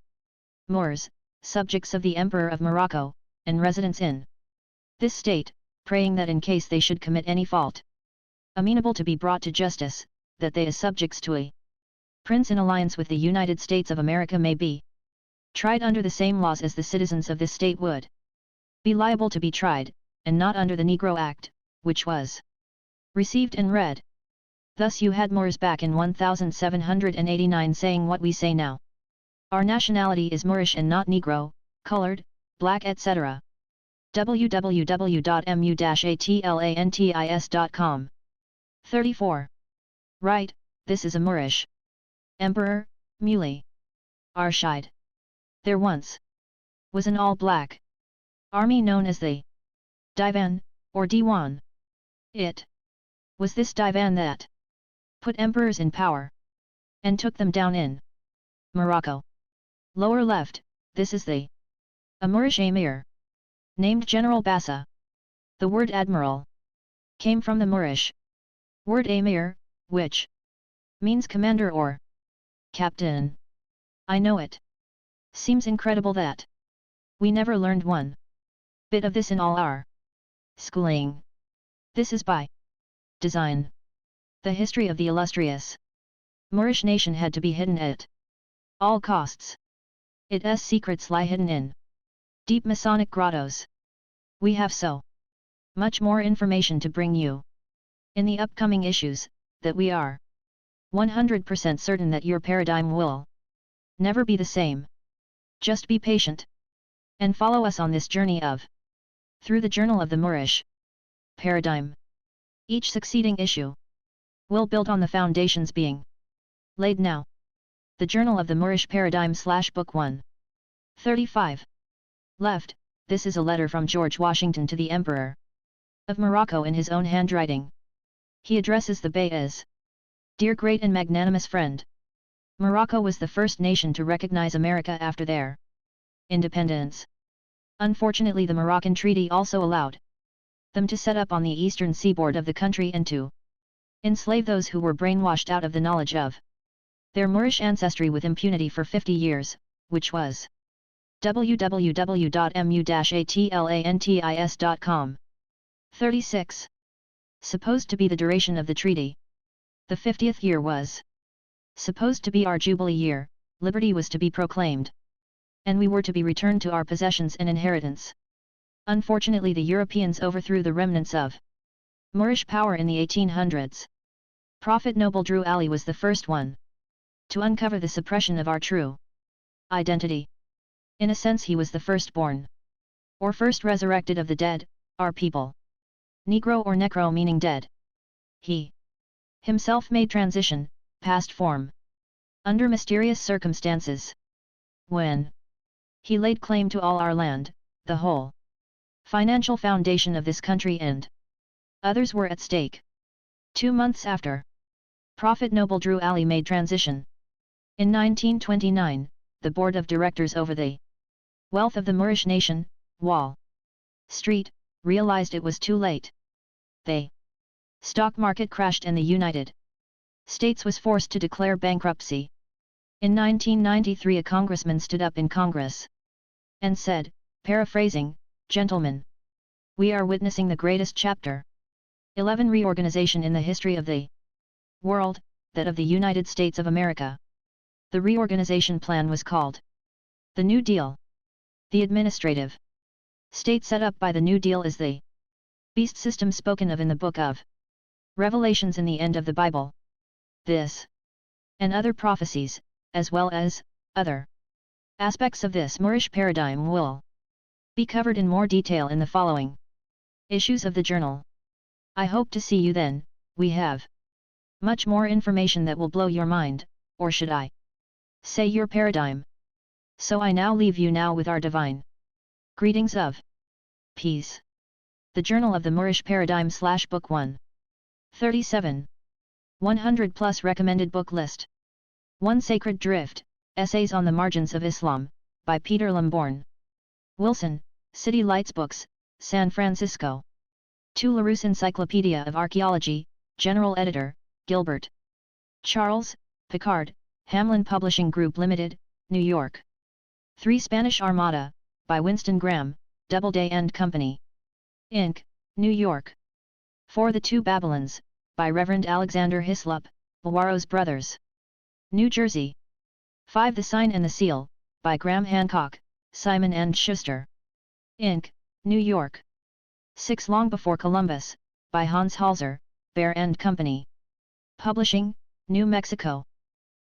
Speaker 1: Moors, subjects of the Emperor of Morocco, and residents in this state, praying that in case they should commit any fault amenable to be brought to justice, that they as subjects to a prince in alliance with the United States of America may be tried under the same laws as the citizens of this state would be liable to be tried, and not under the Negro Act, which was received and read. Thus you had Moors back in 1789 saying what we say now. Our nationality is Moorish and not Negro, colored, black etc. www.mu-atlantis.com 34. Right, this is a Moorish emperor, Muley Arshid. There once was an all-black army known as the Divan, or Diwan. It was this Divan that put emperors in power and took them down in Morocco. Lower left, this is a Moorish emir named General Bassa. The word admiral came from the Moorish word emir, which means commander or captain. I know it seems incredible that we never learned one bit of this in all our schooling. This is by design. The history of the illustrious Moorish nation had to be hidden at all costs. Its secrets lie hidden in deep Masonic grottos. We have so much more information to bring you in the upcoming issues, that we are 100% certain that your paradigm will never be the same. Just be patient and follow us on this journey of through the Journal of the Moorish Paradigm. Each succeeding issue will build on the foundations being laid now. The Journal of the Moorish Paradigm / Book 1. 35. Left, this is a letter from George Washington to the Emperor of Morocco in his own handwriting. He addresses the Bey as, Dear great and magnanimous friend. Morocco was the first nation to recognize America after their independence. Unfortunately, the Moroccan Treaty also allowed them to set up on the eastern seaboard of the country and to enslave those who were brainwashed out of the knowledge of their Moorish ancestry with impunity for 50 years, which was www.mu-atlantis.com. 36. Supposed to be the duration of the treaty. The 50th year was supposed to be our Jubilee year, liberty was to be proclaimed, and we were to be returned to our possessions and inheritance. Unfortunately, the Europeans overthrew the remnants of Moorish power in the 1800s. Prophet Noble Drew Ali was the first one to uncover the suppression of our true identity. In a sense, he was the firstborn, or first resurrected of the dead, our people. Negro or necro meaning dead. He himself made transition, past form, under mysterious circumstances. When he laid claim to all our land, the whole financial foundation of this country, and others were at stake. 2 months after Prophet Noble Drew Ali made transition, in 1929, the board of directors over the wealth of the Moorish nation, Wall Street, realized it was too late. The stock market crashed and the United States was forced to declare bankruptcy. In 1993, a congressman stood up in Congress and said, paraphrasing, "Gentlemen, we are witnessing the greatest chapter 11 reorganization in the history of the world, that of the United States of America." The reorganization plan was called the New Deal. The administrative state set up by the New Deal is the beast system spoken of in the book of Revelations in the end of the Bible. This and other prophecies, as well as other aspects of this Moorish paradigm, will be covered in more detail in the following issues of the journal. I hope to see you then. We have much more information that will blow your mind, or should I say your paradigm. So I now leave you now with our divine greetings of peace. The Journal of the Moorish Paradigm / Book 1. 37. 100 plus recommended book list. 1 Sacred Drift, Essays on the Margins of Islam, by Peter Lambourne. Wilson, City Lights Books, San Francisco. 2 Larousse Encyclopedia of Archaeology, General Editor, Gilbert Charles, Picard, Hamlin Publishing Group Limited, New York. 3 Spanish Armada, by Winston Graham, Doubleday and Company, Inc., New York. 4 The Two Babylons, by Reverend Alexander Hislop, Walros Brothers, New Jersey. 5 The Sign and the Seal, by Graham Hancock, Simon and Schuster, Inc., New York. 6 Long Before Columbus, by Hans Halser, Bear and Company, Publishing, New Mexico.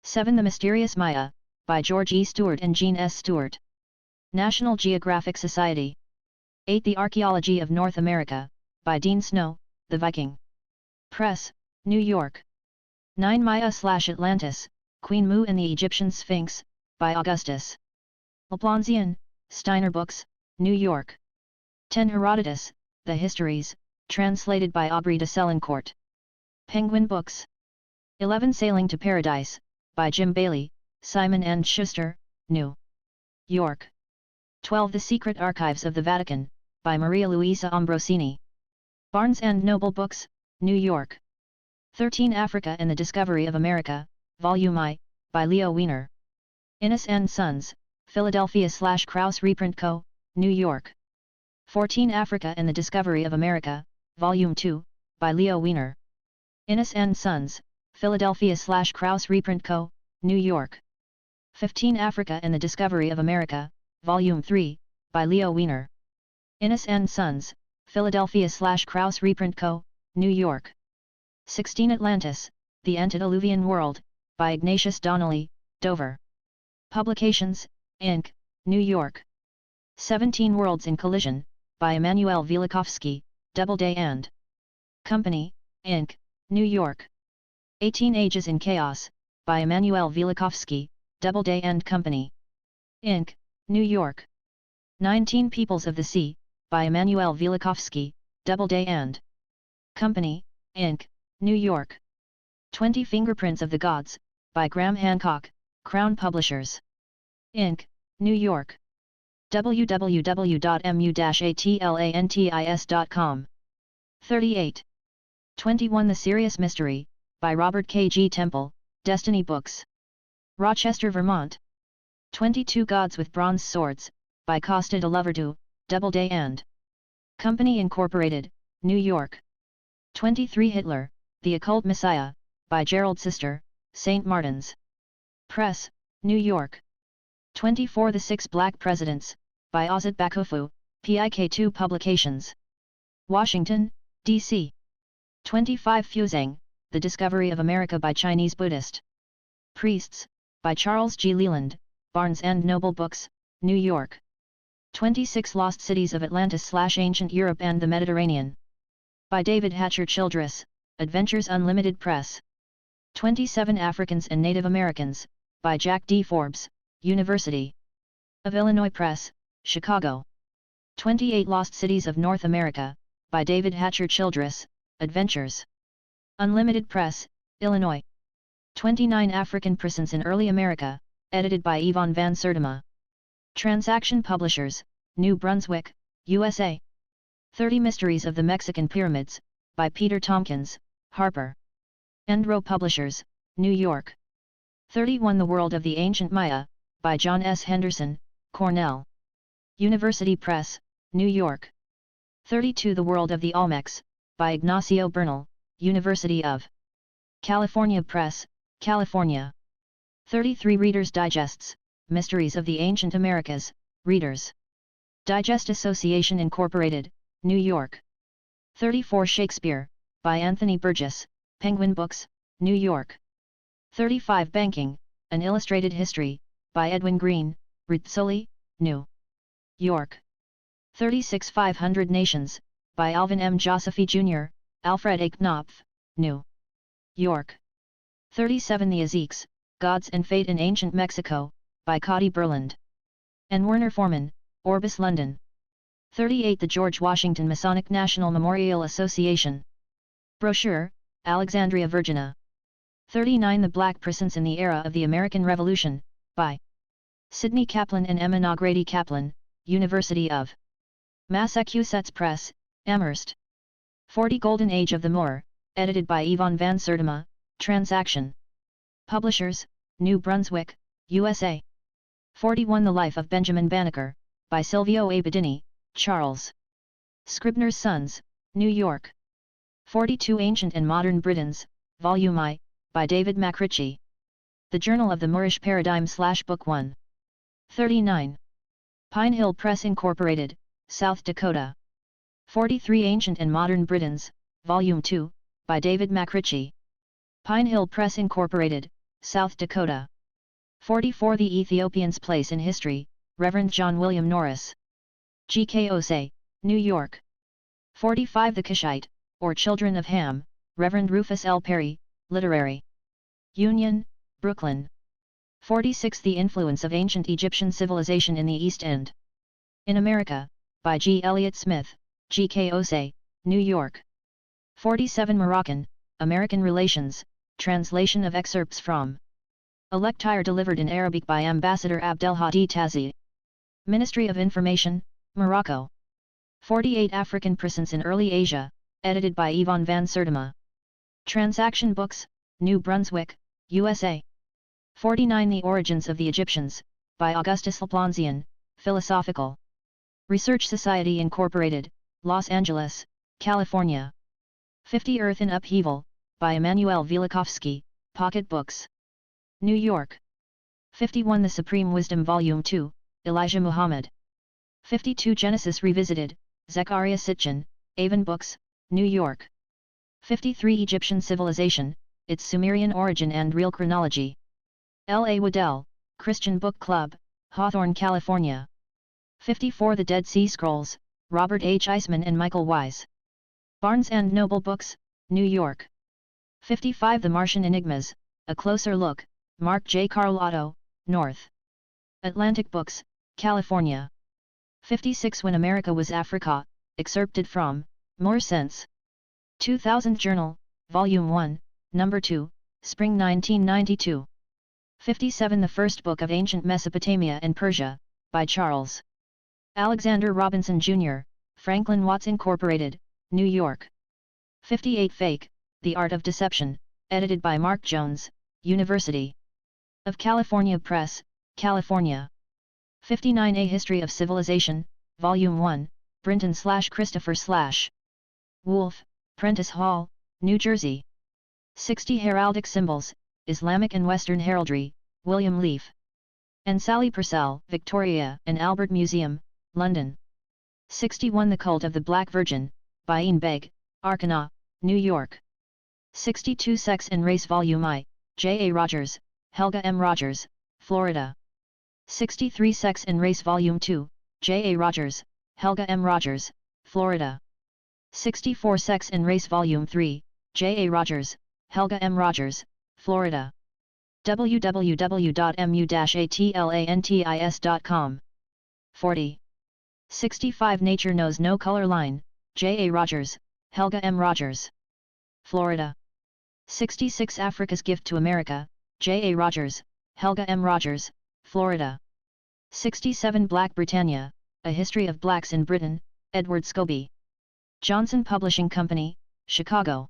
Speaker 1: 7 The Mysterious Maya, by George E. Stewart and Jean S. Stewart, National Geographic Society. 8 The Archaeology of North America, by Dean Snow, The Viking Press, New York. 9 Maya/Atlantis, Queen Mu and the Egyptian Sphinx, by Augustus Laplonzian, Steiner Books, New York. 10 Herodotus, The Histories, translated by Aubrey de Selincourt, Penguin Books. 11 Sailing to Paradise, by Jim Bailey, Simon and Schuster, New York. 12 The Secret Archives of the Vatican, by Maria Luisa Ambrosini, Barnes and Noble Books, New York. 13 Africa and the Discovery of America, Volume I, by Leo Wiener, Innes and Sons, Philadelphia/Krauss Reprint Co., New York. 14 Africa and the Discovery of America, Volume 2, by Leo Wiener, Innes and Sons, Philadelphia/Krauss Reprint Co., New York. 15 Africa and the Discovery of America, Volume 3, by Leo Wiener, Innes and Sons, Philadelphia/Krauss Reprint Co., New York. 16 Atlantis, The Antediluvian World, by Ignatius Donnelly, Dover Publications, Inc., New York. 17 Worlds in Collision, by Emanuel Velikovsky, Doubleday and Company, Inc., New York. 18 Ages in Chaos, by Emanuel Velikovsky, Doubleday and Company, Inc., New York. 19 Peoples of the Sea, by Emanuel Velikovsky, Doubleday and Company, Inc., New York. 20 Fingerprints of the Gods, by Graham Hancock, Crown Publishers, Inc., New York. www.mu-atlantis.com. 38. 21 The Serious Mystery, by Robert K. G. Temple, Destiny Books. Rochester, Vermont. 22 Gods with Bronze Swords, by Costa de Loverdeau, Doubleday and Company Incorporated, New York. 23 Hitler, The Occult Messiah, by Gerald Sister, St. Martin's Press, New York. 24 The Six Black Presidents, by Ozat Bakofu, PIK2 Publications. Washington, D.C. 25 Fuzang, The Discovery of America by Chinese Buddhist Priests, by Charles G. Leland, Barnes & Noble Books, New York. 26 Lost Cities of Atlantis/Ancient Europe and the Mediterranean, by David Hatcher Childress, Adventures Unlimited Press. 27 Africans and Native Americans, by Jack D. Forbes, University of Illinois Press, Chicago. 28 Lost Cities of North America, by David Hatcher Childress, Adventures Unlimited Press, Illinois. 29 African Prisons in Early America, edited by Yvonne van Sertima. Transaction Publishers, New Brunswick, USA. 30 Mysteries of the Mexican Pyramids, by Peter Tompkins, Harper and Row Publishers, New York. 31 The World of the Ancient Maya, by John S. Henderson, Cornell University Press, New York. 32 The World of the Olmecs, by Ignacio Bernal, University of California Press, California. 33 Reader's Digests, Mysteries of the Ancient Americas, Reader's Digest Association Incorporated, New York. 34 Shakespeare, by Anthony Burgess, Penguin Books, New York. 35 Banking, An Illustrated History, by Edwin Green, Rizzoli, New York. 36 500 Nations, by Alvin M. Josephy Jr., Alfred A. Knopf, New York. 37 The Aziks, Gods and Fate in Ancient Mexico, by Cody Burland and Werner Forman, Orbis London. 38 The George Washington Masonic National Memorial Association brochure, Alexandria, Virginia. 39 The Black Presence in the Era of the American Revolution, by Sidney Kaplan and Emma Nagrady Kaplan, University of Massachusetts Press, Amherst. 40 Golden Age of the Moor, edited by Yvonne van Sertima, Transaction Publishers, New Brunswick, USA. 41 The Life of Benjamin Banneker, by Silvio A. Bedini, Charles Scribner's Sons, New York. 42 Ancient and Modern Britons, Volume I, by David MacRitchie. The Journal of the Moorish Paradigm / Book 1. 39. Pine Hill Press Incorporated, South Dakota. 43 Ancient and Modern Britons, Volume 2, by David MacRitchie. Pine Hill Press Incorporated, South Dakota. 44 The Ethiopian's Place in History, Reverend John William Norris. G.K. Osei, New York. 45 The Cushite, or Children of Ham, Reverend Rufus L. Perry, Literary Union, Brooklyn. 46 The Influence of Ancient Egyptian Civilization in the East End in America, by G. Elliott Smith, G.K. Osei, New York. 47 Moroccan, American Relations, translation of excerpts from a lectire delivered in Arabic by Ambassador Abdelhadi Tazi. Ministry of Information, Morocco. 48 African Presence in Early Asia, edited by Yvonne van Sertima. Transaction Books, New Brunswick, USA. 49 The Origins of the Egyptians, by Augustus Laplonzian, Philosophical Research Society Incorporated, Los Angeles, California. 50 Earth in Upheaval, by Emanuel Velikovsky, Pocket Books, New York. 51 The Supreme Wisdom Volume 2, Elijah Muhammad. 52 Genesis Revisited, Zechariah Sitchin, Avon Books, New York. 53 Egyptian Civilization, Its Sumerian Origin and Real Chronology. L. A. Waddell, Christian Book Club, Hawthorne, California. 54 The Dead Sea Scrolls, Robert H. Eisman and Michael Wise. Barnes & Noble Books, New York. 55 The Martian Enigmas, A Closer Look, Mark J. Carlotto, North Atlantic Books, California. 56 When America Was Africa, excerpted from More Sense. 2000 Journal, Volume 1, Number 2, Spring 1992. 57 The First Book of Ancient Mesopotamia and Persia, by Charles Alexander Robinson Jr., Franklin Watts Incorporated, New York. 58 Fake, The Art of Deception, edited by Mark Jones, University of California Press, California. 59 A History of Civilization, Volume 1, Brinton/Christopher/ Wolfe, Prentice Hall, New Jersey. 60 Heraldic Symbols, Islamic and Western Heraldry, William Leaf and Sally Purcell, Victoria and Albert Museum, London. 61 The Cult of the Black Virgin, by Ian Begg, Arcana, New York. 62 Sex and Race Volume I, J. A. Rogers, Helga M. Rogers, Florida. 63 Sex and Race Volume II, J. A. Rogers, Helga M. Rogers, Florida. 64 Sex and Race Volume III, J. A. Rogers, Helga M. Rogers, Florida. www.mu-atlantis.com. 40. 65 Nature Knows No Color Line, J. A. Rogers, Helga M. Rogers, Florida. 66 Africa's Gift to America, J. A. Rogers, Helga M. Rogers, Florida. 67 Black Britannia, A History of Blacks in Britain, Edward Scobie. Johnson Publishing Company, Chicago.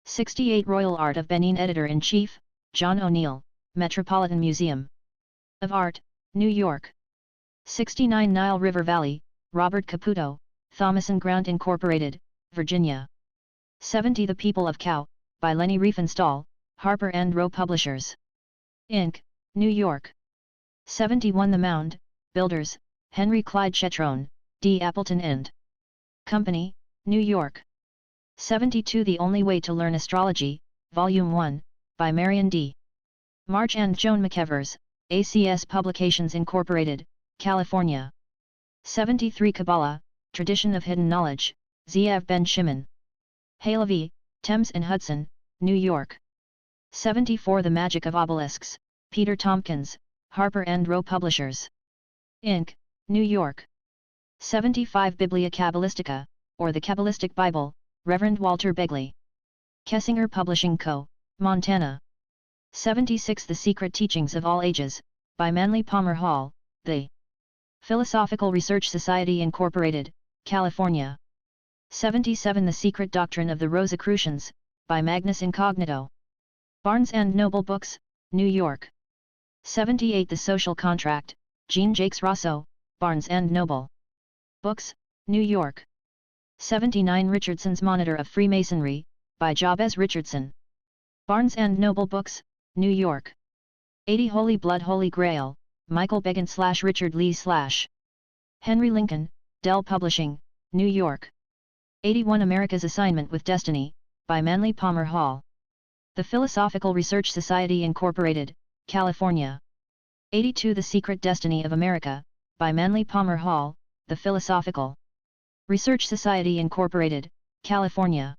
Speaker 1: 68 Royal Art of Benin Editor-in-Chief, John O'Neill, Metropolitan Museum of Art, New York. 69 Nile River Valley, Robert Caputo, Thomas & Grant Incorporated, Virginia. 70 The People of Cow, by Lenny Riefenstahl, Harper & Row Publishers, Inc., New York. 71 The Mound, Builders, Henry Clyde Chetrone, D. Appleton & Company, New York. 72 The Only Way to Learn Astrology, Volume 1, by Marion D. March and Joan McEvers, ACS Publications Incorporated, California. 73 Kabbalah, Tradition of Hidden Knowledge, Zeev Ben Shimon. Halevi, Thames and Hudson, New York. 74 The Magic of Obelisks, Peter Tompkins, Harper & Row Publishers, Inc., New York. 75 Biblia Kabbalistica, or the Kabbalistic Bible, Reverend Walter Begley. Kessinger Publishing Co., Montana. 76 The Secret Teachings of All Ages, by Manly Palmer Hall, The Philosophical Research Society Incorporated, California. 77 The Secret Doctrine of the Rosicrucians, by Magnus Incognito. Barnes & Noble Books, New York. 78 The Social Contract, Jean-Jacques Rousseau, Barnes & Noble Books, New York. 79 Richardson's Monitor of Freemasonry, by Jabez Richardson. Barnes & Noble Books, New York. 80 Holy Blood Holy Grail, Michael Began/Richard Lee/Henry Lincoln, Dell Publishing, New York. 81 America's Assignment with Destiny, by Manly Palmer Hall. The Philosophical Research Society Incorporated, California. 82 The Secret Destiny of America, by Manly Palmer Hall, The Philosophical Research Society Incorporated, California.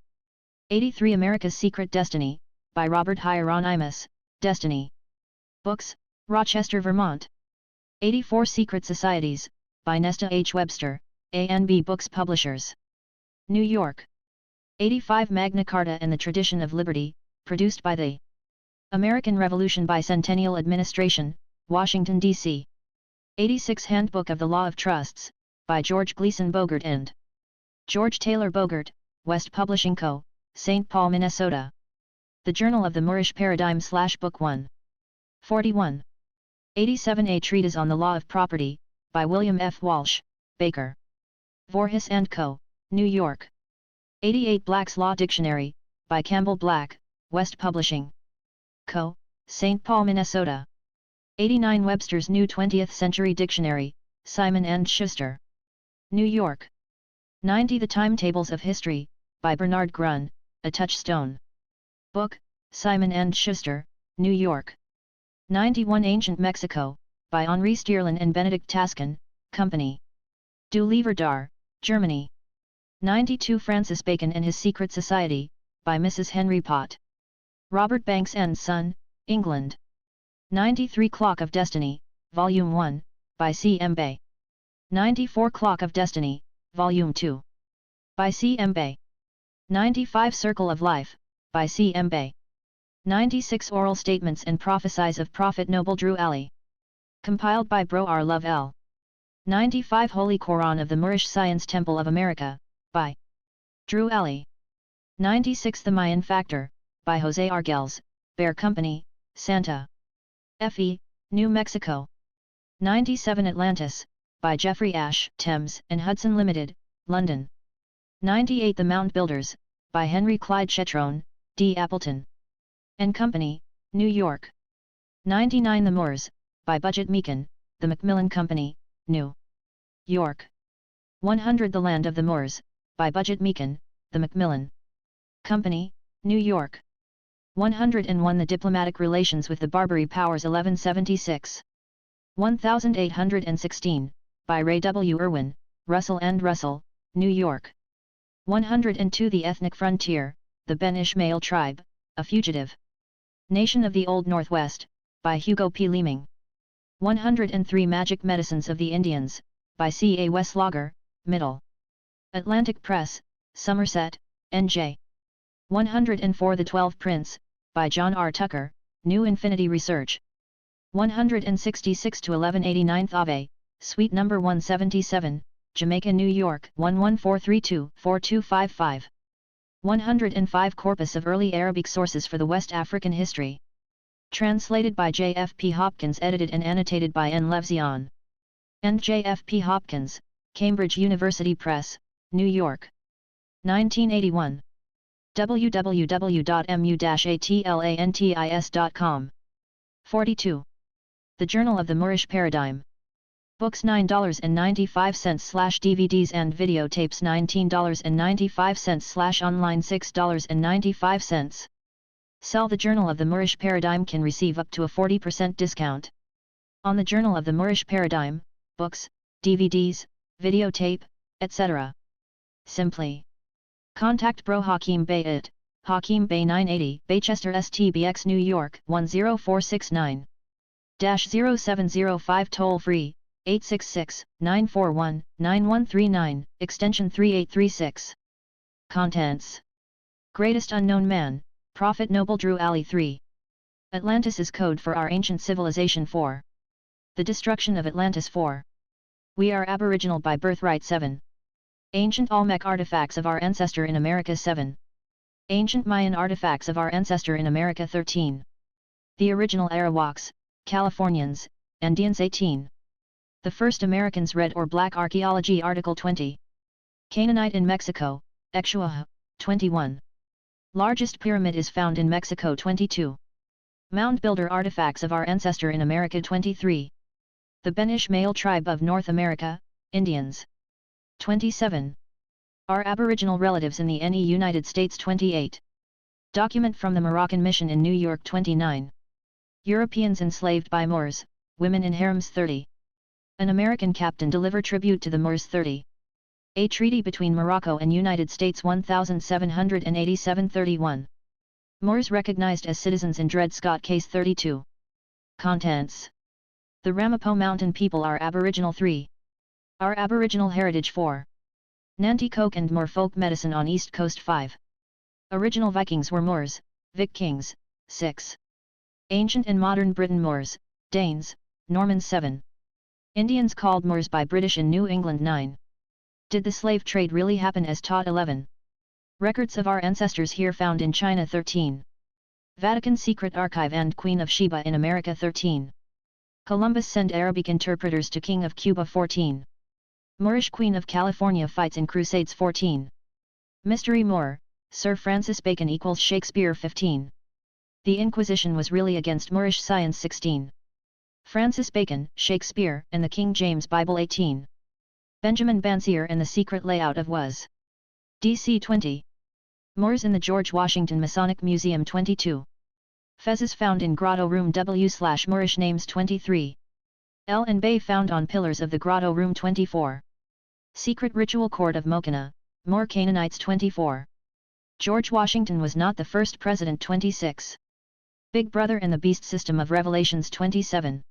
Speaker 1: 83 America's Secret Destiny, by Robert Hieronymus, Destiny Books, Rochester, Vermont. 84 Secret Societies, by Nesta H. Webster, A&B Books Publishers, New York. 85 Magna Carta and the Tradition of Liberty, produced by the American Revolution Bicentennial Administration, Washington, D.C. 86 Handbook of the Law of Trusts, by George Gleason Bogart and George Taylor Bogart, West Publishing Co., St. Paul, Minnesota. The Journal of the Moorish Paradigm / Book 1. 41. 87 A Treatise on the Law of Property, by William F. Walsh, Baker. Voorhis & Co., New York. 88 Black's Law Dictionary, by Campbell Black, West Publishing Co., St. Paul, Minnesota. 89 Webster's New 20th Century Dictionary, Simon & Schuster, New York. 90 The Timetables of History, by Bernard Grunn, a Touchstone book, Simon & Schuster, New York. 91 Ancient Mexico, by Henri Stierlin and Benedict Taskin, Company. Du Livre d'Art, Germany. 92 Francis Bacon and His Secret Society, by Mrs. Henry Pott. Robert Banks & Son, England. 93 Clock of Destiny, Volume 1, by C. M. Bay. 94 Clock of Destiny, Volume 2, by C. M. Bay. 95 Circle of Life, by C. M. Bay. 96 Oral Statements and Prophecies of Prophet Noble Drew Ali. Compiled by Bro R. Love L. 95 Holy Quran of the Moorish Science Temple of America, by Drew Ali. 96 The Mayan Factor, by Jose Arguelles, Bear Company, Santa Fe, New Mexico. 97 Atlantis, by Jeffrey Ash, Thames and Hudson Limited, London. 98 The Mound Builders, by Henry Clyde Chetrone, D. Appleton and Company, New York. 99 The Moors, by Budget Meakin, The Macmillan Company, New York. 100 The Land of the Moors, by Budget Meakin, The Macmillan Company, New York. 101 The Diplomatic Relations with the Barbary Powers 1176. 1816, by Ray W. Irwin, Russell and Russell, New York. 102 The Ethnic Frontier, the Ben Ishmael Tribe, a Fugitive Nation of the Old Northwest, by Hugo P. Leeming. 103 Magic Medicines of the Indians, by C. A. Westlager, Middle Atlantic Press, Somerset, N.J. 104 The 12 Prince, by John R. Tucker, New Infinity Research. 166 to 1189 Ave, Suite No. 177, Jamaica, New York 11432-4255. 105 Corpus of Early Arabic Sources for the West African History. Translated by J. F. P. Hopkins, edited and annotated by N. Levzion. And J. F. P. Hopkins, Cambridge University Press, New York. 1981. www.mu-atlantis.com. 42. The Journal of the Moorish Paradigm. Books $9.95/DVDs and videotapes $19.95/online $6.95. Sell the Journal of the Moorish Paradigm can receive up to a 40% discount on the Journal of the Moorish Paradigm, books, DVDs, videotape, etc. Simply contact Bro Hakeem Bey at Hakeem Bey 980 Baychester STBX New York 10469-0705 toll free 866-941-9139 extension 3836. Contents: Greatest Unknown Man, Prophet Noble Drew Ali 3. Atlantis is code for our ancient civilization 4. The destruction of Atlantis 4. We are Aboriginal by birthright 7. Ancient Olmec artifacts of our ancestor in America 7. Ancient Mayan artifacts of our ancestor in America 13. The original Arawaks, Californians, Indians 18. The first Americans red or black Archaeology Article 20. Canaanite in Mexico, Exua, 21. Largest pyramid is found in Mexico 22. Mound builder artifacts of our ancestor in America 23. The Ben Ishmael tribe of North America, Indians 27. Our Aboriginal relatives in the NE United States 28. Document from the Moroccan mission in New York 29. Europeans enslaved by Moors, women in harems 30. An American captain deliver tribute to the Moors 30. A treaty between Morocco and United States 1787-31. Moors recognized as citizens in Dred Scott Case 32. Contents: The Ramapo Mountain people are Aboriginal 3. Our Aboriginal heritage 4. Nanticoke and Moor folk medicine on East Coast 5. Original Vikings were Moors, Vic Kings, 6. Ancient and Modern Britain Moors, Danes, Normans 7. Indians called Moors by British in New England 9. Did the slave trade really happen as taught 11. Records of our ancestors here found in China 13. Vatican Secret Archive and Queen of Sheba in America 13. Columbus sent Arabic interpreters to King of Cuba 14. Moorish Queen of California fights in Crusades 14. Mystery Moor, Sir Francis Bacon equals Shakespeare 15. The Inquisition was really against Moorish science 16. Francis Bacon, Shakespeare and the King James Bible 18. Benjamin Bansier and the Secret Layout of Was. DC 20. Moors in the George Washington Masonic Museum 22. Fezes found in Grotto Room W/Moorish names 23. El and Bay found on pillars of the Grotto Room 24. Secret Ritual Court of Mokana, Moor Canaanites 24. George Washington was not the first president 26. Big Brother and the Beast System of Revelations 27.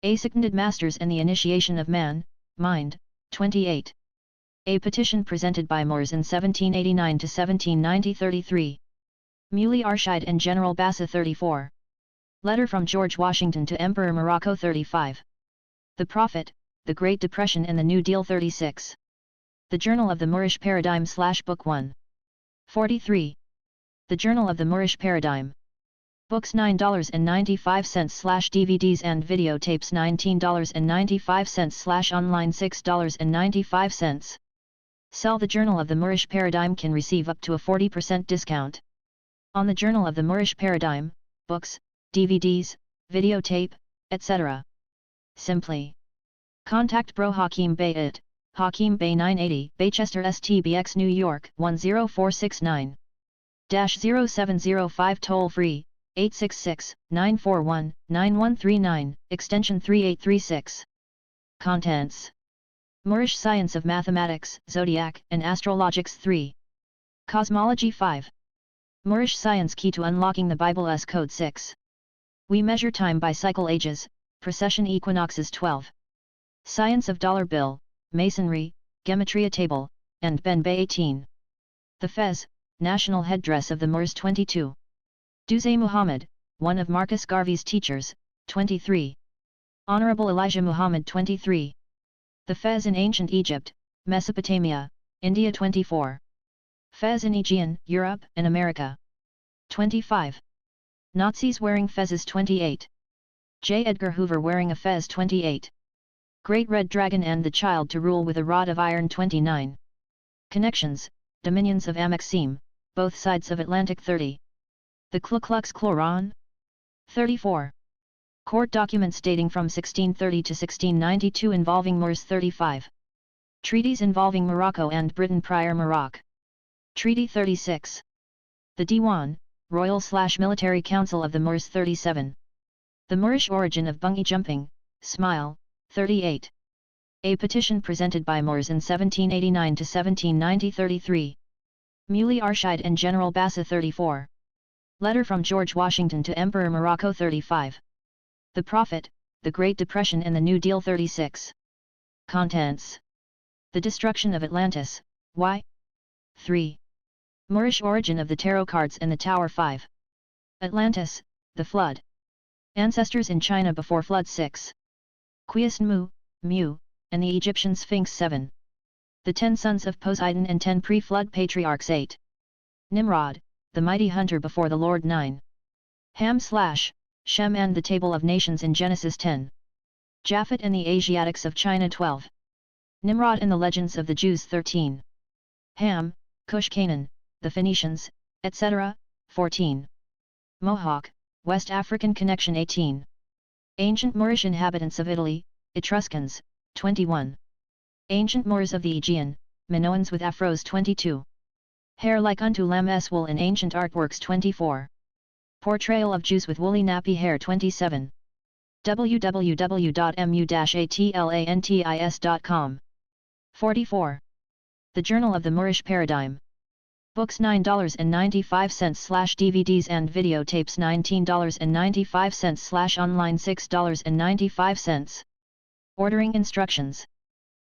Speaker 1: Ascended Masters and the Initiation of Man, Mind, 28. A petition presented by Moors in 1789 to 1790 33. Muley Arshide and General Bassa 34. Letter from George Washington to Emperor Morocco 35. The Prophet, the Great Depression and the New Deal 36. The Journal of the Moorish Paradigm / Book 1. 43. The Journal of the Moorish Paradigm. Books $9.95/DVDs and videotapes $19.95/online $6.95. Sell the Journal of the Moorish Paradigm can receive up to a 40% discount on the Journal of the Moorish Paradigm, books, DVDs, videotape, etc. Simply contact Bro Hakeem Bey at Hakeem Bey 980 Baychester STBX New York 10469-0705 toll free 866-941-9139 extension 3836. Contents: Moorish Science of Mathematics, Zodiac and Astrologics 3. Cosmology 5. Moorish Science Key to Unlocking the Bible's Code 6. We Measure Time by Cycle Ages, Precession Equinoxes 12. Science of Dollar Bill, Masonry, Gematria Table, and Ben Bey 18. The Fez, National Headdress of the Moors 22. Duzay Muhammad, one of Marcus Garvey's teachers, 23. Honorable Elijah Muhammad 23. The Fez in Ancient Egypt, Mesopotamia, India 24. Fez in Aegean, Europe and America. 25. Nazis wearing fezzes 28. J. Edgar Hoover wearing a fez 28. Great Red Dragon and the Child to Rule with a Rod of Iron 29. Connections, Dominions of Amaxim, both sides of Atlantic 30. The Ku Klux Klan. 34. Court documents dating from 1630 to 1692 involving Moors 35. Treaties involving Morocco and Britain prior Morocco. Treaty 36. The Diwan, Royal/Military Council of the Moors 37. The Moorish origin of bungee jumping, Smile, 38. A petition presented by Moors in 1789 to 1790 33. Muley Arshide and General Bassa 34. Letter from George Washington to Emperor Morocco 35. The Prophet, the Great Depression and the New Deal 36. Contents: The Destruction of Atlantis, Y. 3. Moorish origin of the tarot cards and the Tower 5. Atlantis, the Flood. Ancestors in China before Flood 6. Qias Mu, and the Egyptian Sphinx 7. The 10 sons of Poseidon and 10 pre-flood patriarchs 8. Nimrod, the mighty hunter before the Lord 9. Ham/Shem and the Table of Nations in Genesis 10. Japhet and the Asiatics of China 12. Nimrod and the Legends of the Jews 13. Ham, Cush Canaan, the Phoenicians, etc. 14. Mohawk, West African Connection 18. Ancient Moorish inhabitants of Italy, Etruscans, 21. Ancient Moors of the Aegean, Minoans with afros 22. Hair like unto lamb's wool in ancient artworks 24. Portrayal of Jews with woolly nappy hair 27. www.mu-atlantis.com. 44. The Journal of the Moorish Paradigm. Books $9.95/DVDs and videotapes $19.95/online $6.95. Ordering instructions.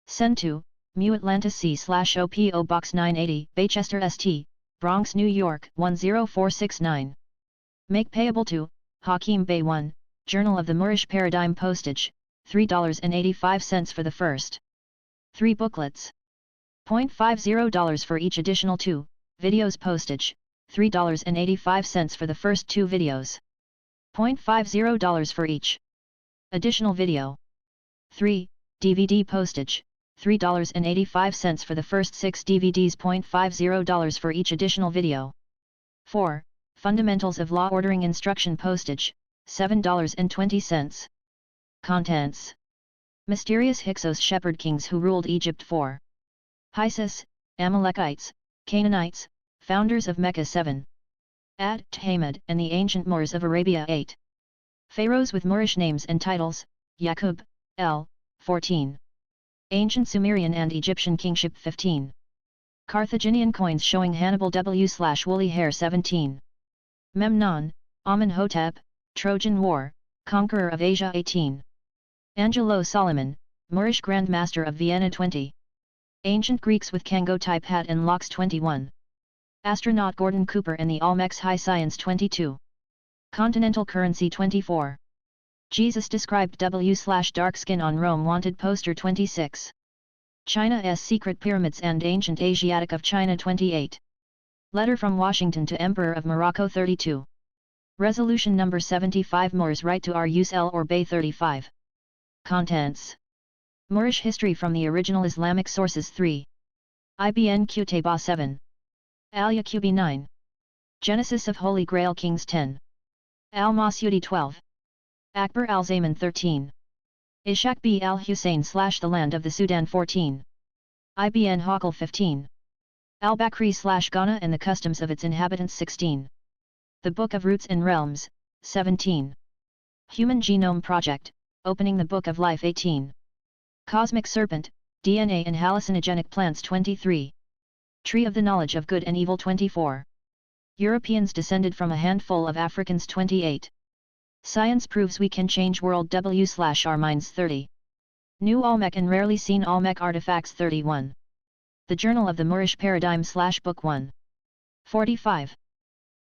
Speaker 1: Send to Atlantis C/OPO Box 980 Baychester St, Bronx, New York 10469. Make payable to Hakeem Bey 1, Journal of the Moorish Paradigm. Postage $3.85 for the first 3 booklets. $0.50 for each additional 2 videos. Postage $3.85 for the first 2 videos. $0.50 for each additional video. 3. DVD postage $3.85 for the first 6 DVDs. $0.50 for each additional video. 4. Fundamentals of Law Ordering Instruction postage $7.20. Contents: Mysterious Hyksos shepherd kings who ruled Egypt 4. Isis, Amalekites, Canaanites, founders of Mecca 7. Ad Hamid and the ancient Moors of Arabia 8. Pharaohs with Moorish names and titles, Yaqub, L. 14. Ancient Sumerian and Egyptian kingship 15. Carthaginian coins showing Hannibal W/woolly hair 17. Memnon, Amenhotep, Trojan War, conqueror of Asia 18. Angelo Solomon, Moorish Grand Master of Vienna 20. Ancient Greeks with Kango type hat and locks 21. Astronaut Gordon Cooper and the Olmec's High Science 22. Continental currency 24. Jesus described W/dark skin on Rome wanted poster 26. China's secret pyramids and ancient Asiatic of China 28. Letter from Washington to Emperor of Morocco 32. Resolution number 75 Moors right to our use El or Bay 35. Contents. Moorish history from the original Islamic sources 3. IBN Qutayba 7. Al-Yaqubi 9. Genesis of Holy Grail Kings 10. Al-Masudi 12. Akbar al-Zaman 13. Ishaq b al-Hussein / the land of the Sudan 14. IBN Hawkle 15. Al-Bakri / Ghana and the customs of its inhabitants 16. The Book of Roots and Realms, 17. Human Genome Project, Opening the Book of Life 18. Cosmic Serpent, DNA and Hallucinogenic Plants 23. Tree of the Knowledge of Good and Evil 24. Europeans descended from a handful of Africans 28. Science proves we can change world W/our minds 30. New Olmec and rarely seen Olmec artifacts 31. The Journal of the Moorish Paradigm / Book 1. 45.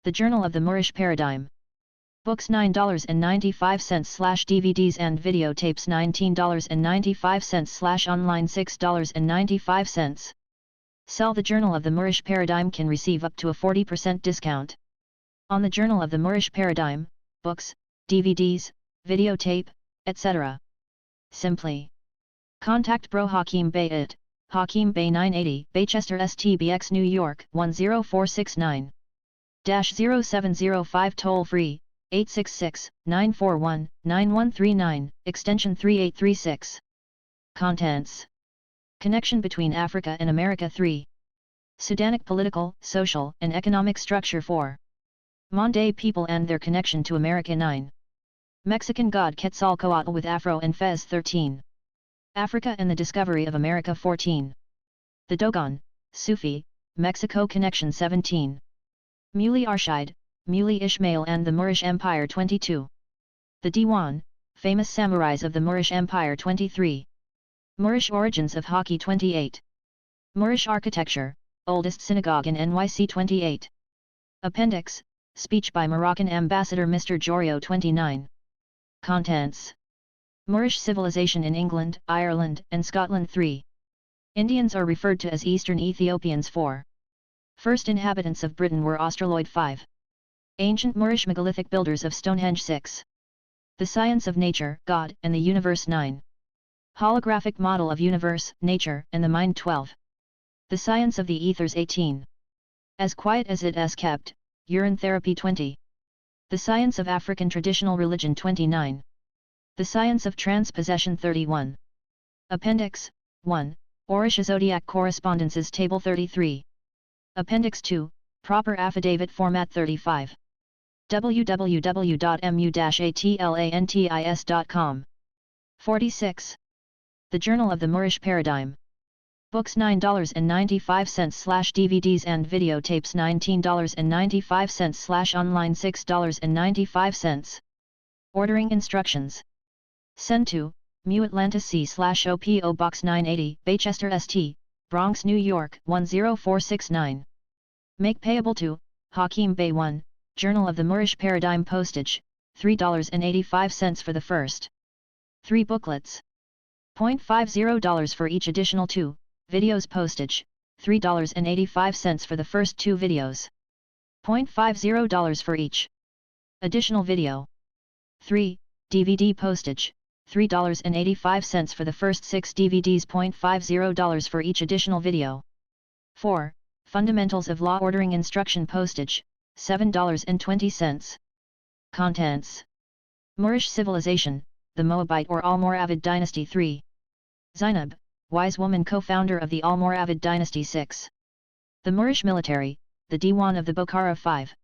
Speaker 1: The Journal of the Moorish Paradigm. Books $9.95 / DVDs and videotapes $19.95 / online $6.95. Sell the Journal of the Moorish Paradigm can receive up to a 40% discount. On the Journal of the Moorish Paradigm, books, DVDs, videotape, etc. Simply contact Bro Hakeem Bey at Hakeem Bey 980 Baychester STBX New York 10469. -0705 toll free, 866-941-9139, extension 3836. Contents. Connection between Africa and America 3. Sudanic political, social, and economic structure 4. Mande people and their connection to America 9. Mexican god Quetzalcoatl with Afro and Fez 13. Africa and the discovery of America 14. The Dogon, Sufi, Mexico connection 17. Muley Arshid, Muley Ishmael and the Moorish Empire 22. The Diwan, famous samurais of the Moorish Empire 23. Moorish origins of hockey 28. Moorish architecture, oldest synagogue in NYC 28. Appendix, speech by Moroccan ambassador Mr. Jorio 29. Contents. Moorish civilization in England, Ireland, and Scotland 3. Indians are referred to as Eastern Ethiopians 4. First inhabitants of Britain were Australoid 5. Ancient Moorish megalithic builders of Stonehenge 6. The science of nature, God, and the universe 9. Holographic model of universe, nature, and the mind 12. The science of the ethers 18. As quiet as it is kept, urine therapy 20. The science of African traditional religion 29. The science of transpossession 31. Appendix 1. Orisha Zodiac Correspondences Table 33. Appendix 2. Proper Affidavit Format 35. www.mu-atlantis.com. 46. The Journal of the Moorish Paradigm. Books $9.95 / DVDs and videotapes $19.95 / online $6.95. Ordering instructions. Send to Atlantis C/OPO Box 980 Baychester ST, Bronx, New York 10469. Make payable to Hakeem Bey 1, Journal of the Moorish Paradigm postage, $3.85 for the first 3 booklets. $0.50 for each additional 2 videos postage, $3.85 for the first 2 videos. $0.50 for each additional video. 3. DVD postage, $3.85 for the first 6 DVDs. $0.50 for each additional video. 4. Fundamentals of Law Ordering Instruction postage, $7.20. Contents. Moorish civilization, the Moabite or Almoravid dynasty 3. Zainab, wise woman co-founder of the Almoravid dynasty 6. The Moorish military, the Diwan of the Bokhara 5.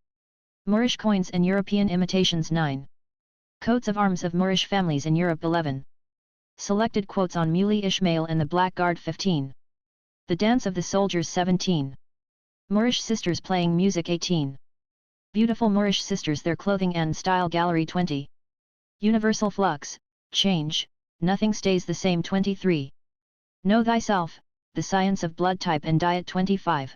Speaker 1: Moorish coins and European imitations 9. Coats of arms of Moorish families in Europe 11. Selected quotes on Muley Ishmael and the Black Guard 15. The Dance of the Soldiers 17. Moorish sisters playing music 18. Beautiful Moorish sisters their clothing and style gallery 20. Universal flux, change, nothing stays the same 23. Know thyself, the science of blood type and diet 25.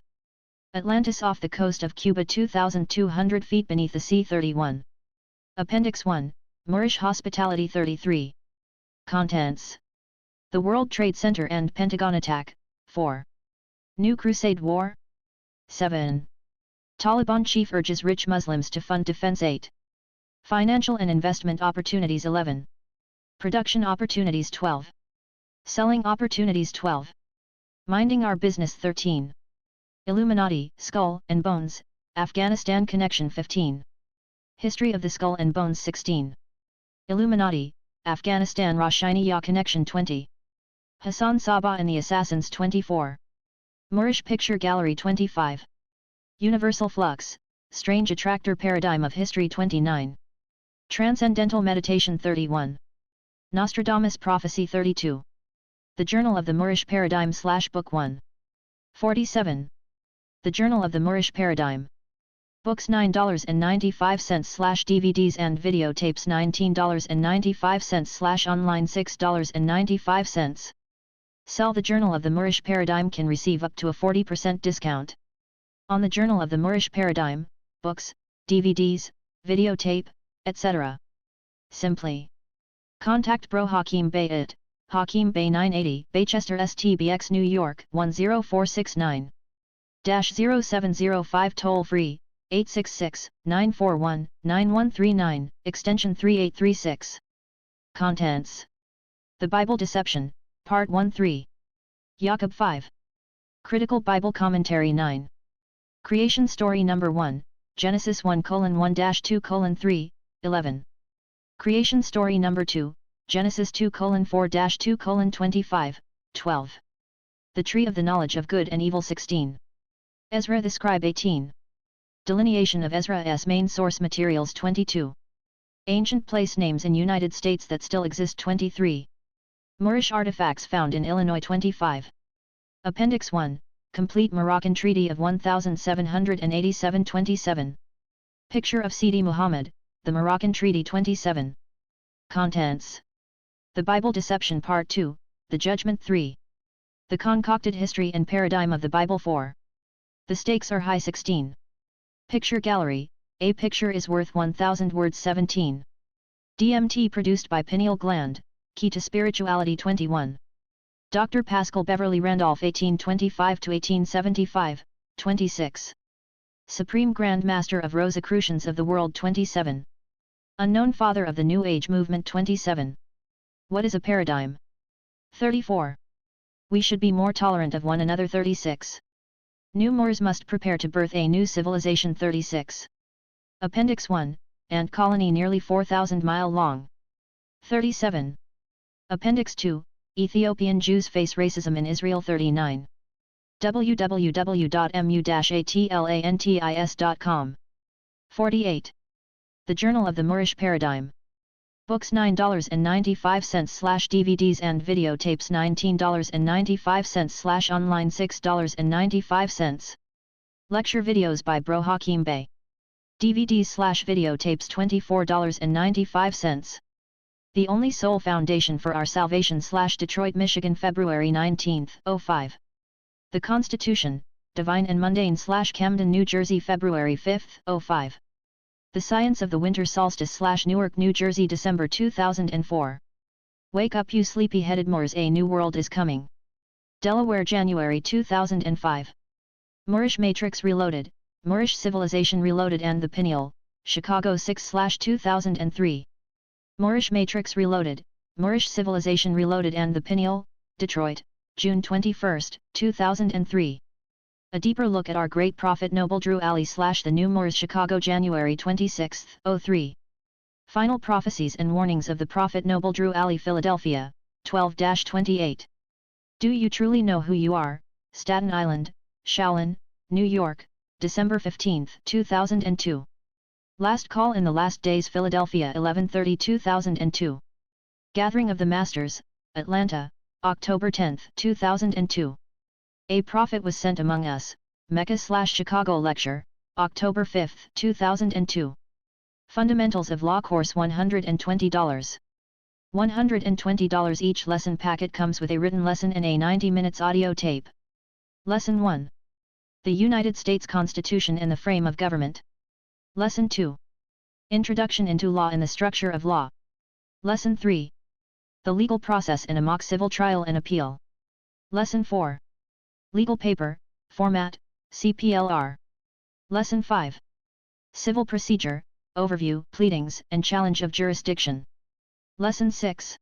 Speaker 1: Atlantis off the coast of Cuba 2,200 feet beneath the sea 31. Appendix 1, Moorish hospitality 33. Contents. The World Trade Center and Pentagon attack, 4. New Crusade War, 7. Taliban chief urges rich Muslims to fund defense 8. Financial and investment opportunities 11. Production opportunities 12. Selling opportunities 12. Minding our business 13. Illuminati, Skull and Bones, Afghanistan connection 15. History of the Skull and Bones 16. Illuminati, Afghanistan Roshaniya connection 20. Hassan Sabah and the Assassins 24. Moorish Picture Gallery 25. Universal Flux, Strange Attractor Paradigm of History 29. Transcendental Meditation 31. Nostradamus Prophecy 32. The Journal of the Moorish Paradigm / Book 1. 47. The Journal of the Moorish Paradigm. Books $9.95 / DVDs and videotapes $19.95 / online $6.95. Sell the Journal of the Moorish Paradigm can receive up to a 40% discount on the Journal of the Moorish Paradigm, books, DVDs, videotape, etc. Simply contact Bro Hakeem Bey at Hakeem Bey 980 Baychester STBX New York 10469 -0705 toll free 866-941-9139 extension 3836. Contents: The Bible Deception, Part 1-3. Jacob 5. Critical Bible Commentary 9. Creation Story Number 1, Genesis 1:1-2:3, 11. Creation Story Number 2, Genesis 2:4-2:25, 12. The Tree of the Knowledge of Good and Evil 16. Ezra the Scribe 18. Delineation of Ezra's main source materials 22. Ancient place names in United States that still exist 23. Moorish artifacts found in Illinois 25. Appendix 1, Complete Moroccan Treaty of 1787 27. Picture of Sidi Muhammad, the Moroccan Treaty 27. Contents: The Bible Deception Part 2, The Judgment 3. The Concocted History and Paradigm of the Bible 4. The Stakes Are High 16. Picture Gallery, A Picture is Worth 1,000 Words 17. DMT produced by pineal gland, Key to Spirituality 21. Dr. Pascal Beverly Randolph 1825-1875, 26. Supreme Grand Master of Rosicrucians of the World 27. Unknown Father of the New Age Movement 27. What is a paradigm? 34. We should be more tolerant of one another 36. New Moors must prepare to birth a new civilization 36. Appendix 1, Ant colony nearly 4,000 mile long. 37. Appendix 2, Ethiopian Jews face racism in Israel 39. www.mu-atlantis.com. 48. The Journal of the Moorish Paradigm. Books $9.95 / DVDs and videotapes $19.95 / online $6.95. Lecture videos by Bro Hakeem Bey. DVDs / videotapes $24.95. The Only Soul Foundation for Our Salvation / Detroit, Michigan February 19, 05. The Constitution, Divine and Mundane / Camden, New Jersey February 5, 05. The Science of the Winter Solstice / Newark, New Jersey December 2004. Wake Up You Sleepy-Headed Moors, A New World is Coming. Delaware January 2005. Moorish Matrix Reloaded, Moorish Civilization Reloaded and the Pineal, Chicago 6/2003. Moorish Matrix Reloaded, Moorish Civilization Reloaded and the Pineal, Detroit, June 21, 2003. A deeper look at our great prophet Noble Drew Ali / the New Moors, Chicago January 26, 03. Final Prophecies and Warnings of the Prophet Noble Drew Ali, Philadelphia, 12-28. Do You Truly Know Who You Are? Staten Island, Shaolin, New York, December 15, 2002. Last Call in the Last Days, Philadelphia 11/30/2002. Gathering of the Masters, Atlanta, October 10, 2002. A Prophet Was Sent Among Us, Mecca / Chicago Lecture, October 5, 2002. Fundamentals of Law Course $120. $120 each lesson packet comes with a written lesson and a 90 minutes audio tape. Lesson 1. The United States Constitution and the Frame of Government. Lesson 2. Introduction into Law and the Structure of Law. Lesson 3. The Legal Process in a Mock Civil Trial and Appeal. Lesson 4. Legal Paper, Format, CPLR. Lesson 5. Civil Procedure, Overview, Pleadings and Challenge of Jurisdiction. Lesson 6.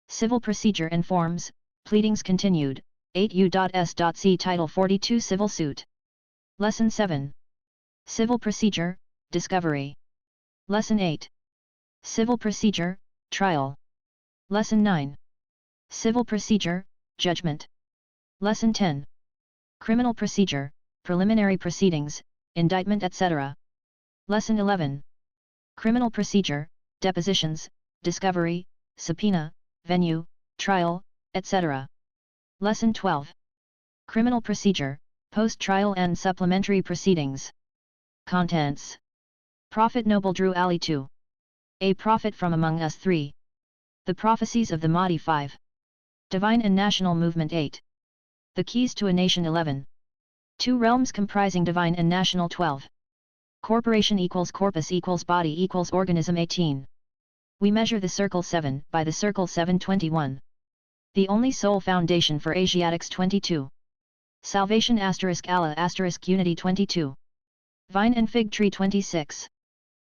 Speaker 1: Civil Procedure and Forms, Pleadings Continued, 8U.S.C. Title 42 Civil Suit. Lesson 7. Civil Procedure, Discovery. Lesson 8. Civil Procedure, Trial. Lesson 9. Civil Procedure, Judgment. Lesson 10. Criminal Procedure, Preliminary Proceedings, Indictment etc. Lesson 11. Criminal Procedure, Depositions, Discovery, Subpoena, Venue, Trial, etc. Lesson 12. Criminal Procedure, Post-Trial and Supplementary Proceedings. Contents. Prophet Noble Drew Ali 2. A Prophet from Among Us 3. The Prophecies of the Mahdi 5. Divine and National Movement 8. The Keys to a Nation 11. Two Realms comprising Divine and National 12. Corporation equals corpus equals body equals organism 18. We measure the circle 7 by the circle 721. The only sole foundation for Asiatics 22. Salvation Allah Unity 22. Vine and Fig Tree 26.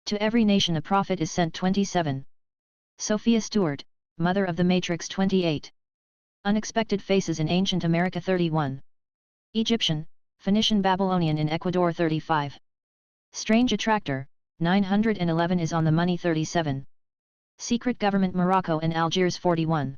Speaker 1: To every nation a prophet is sent 27. Sophia Stewart, Mother of the Matrix 28. Unexpected Faces in Ancient America 31. Egyptian, Phoenician Babylonian in Ecuador 35. Strange Attractor, 911 is on the money 37. Secret Government Morocco and Algiers 41.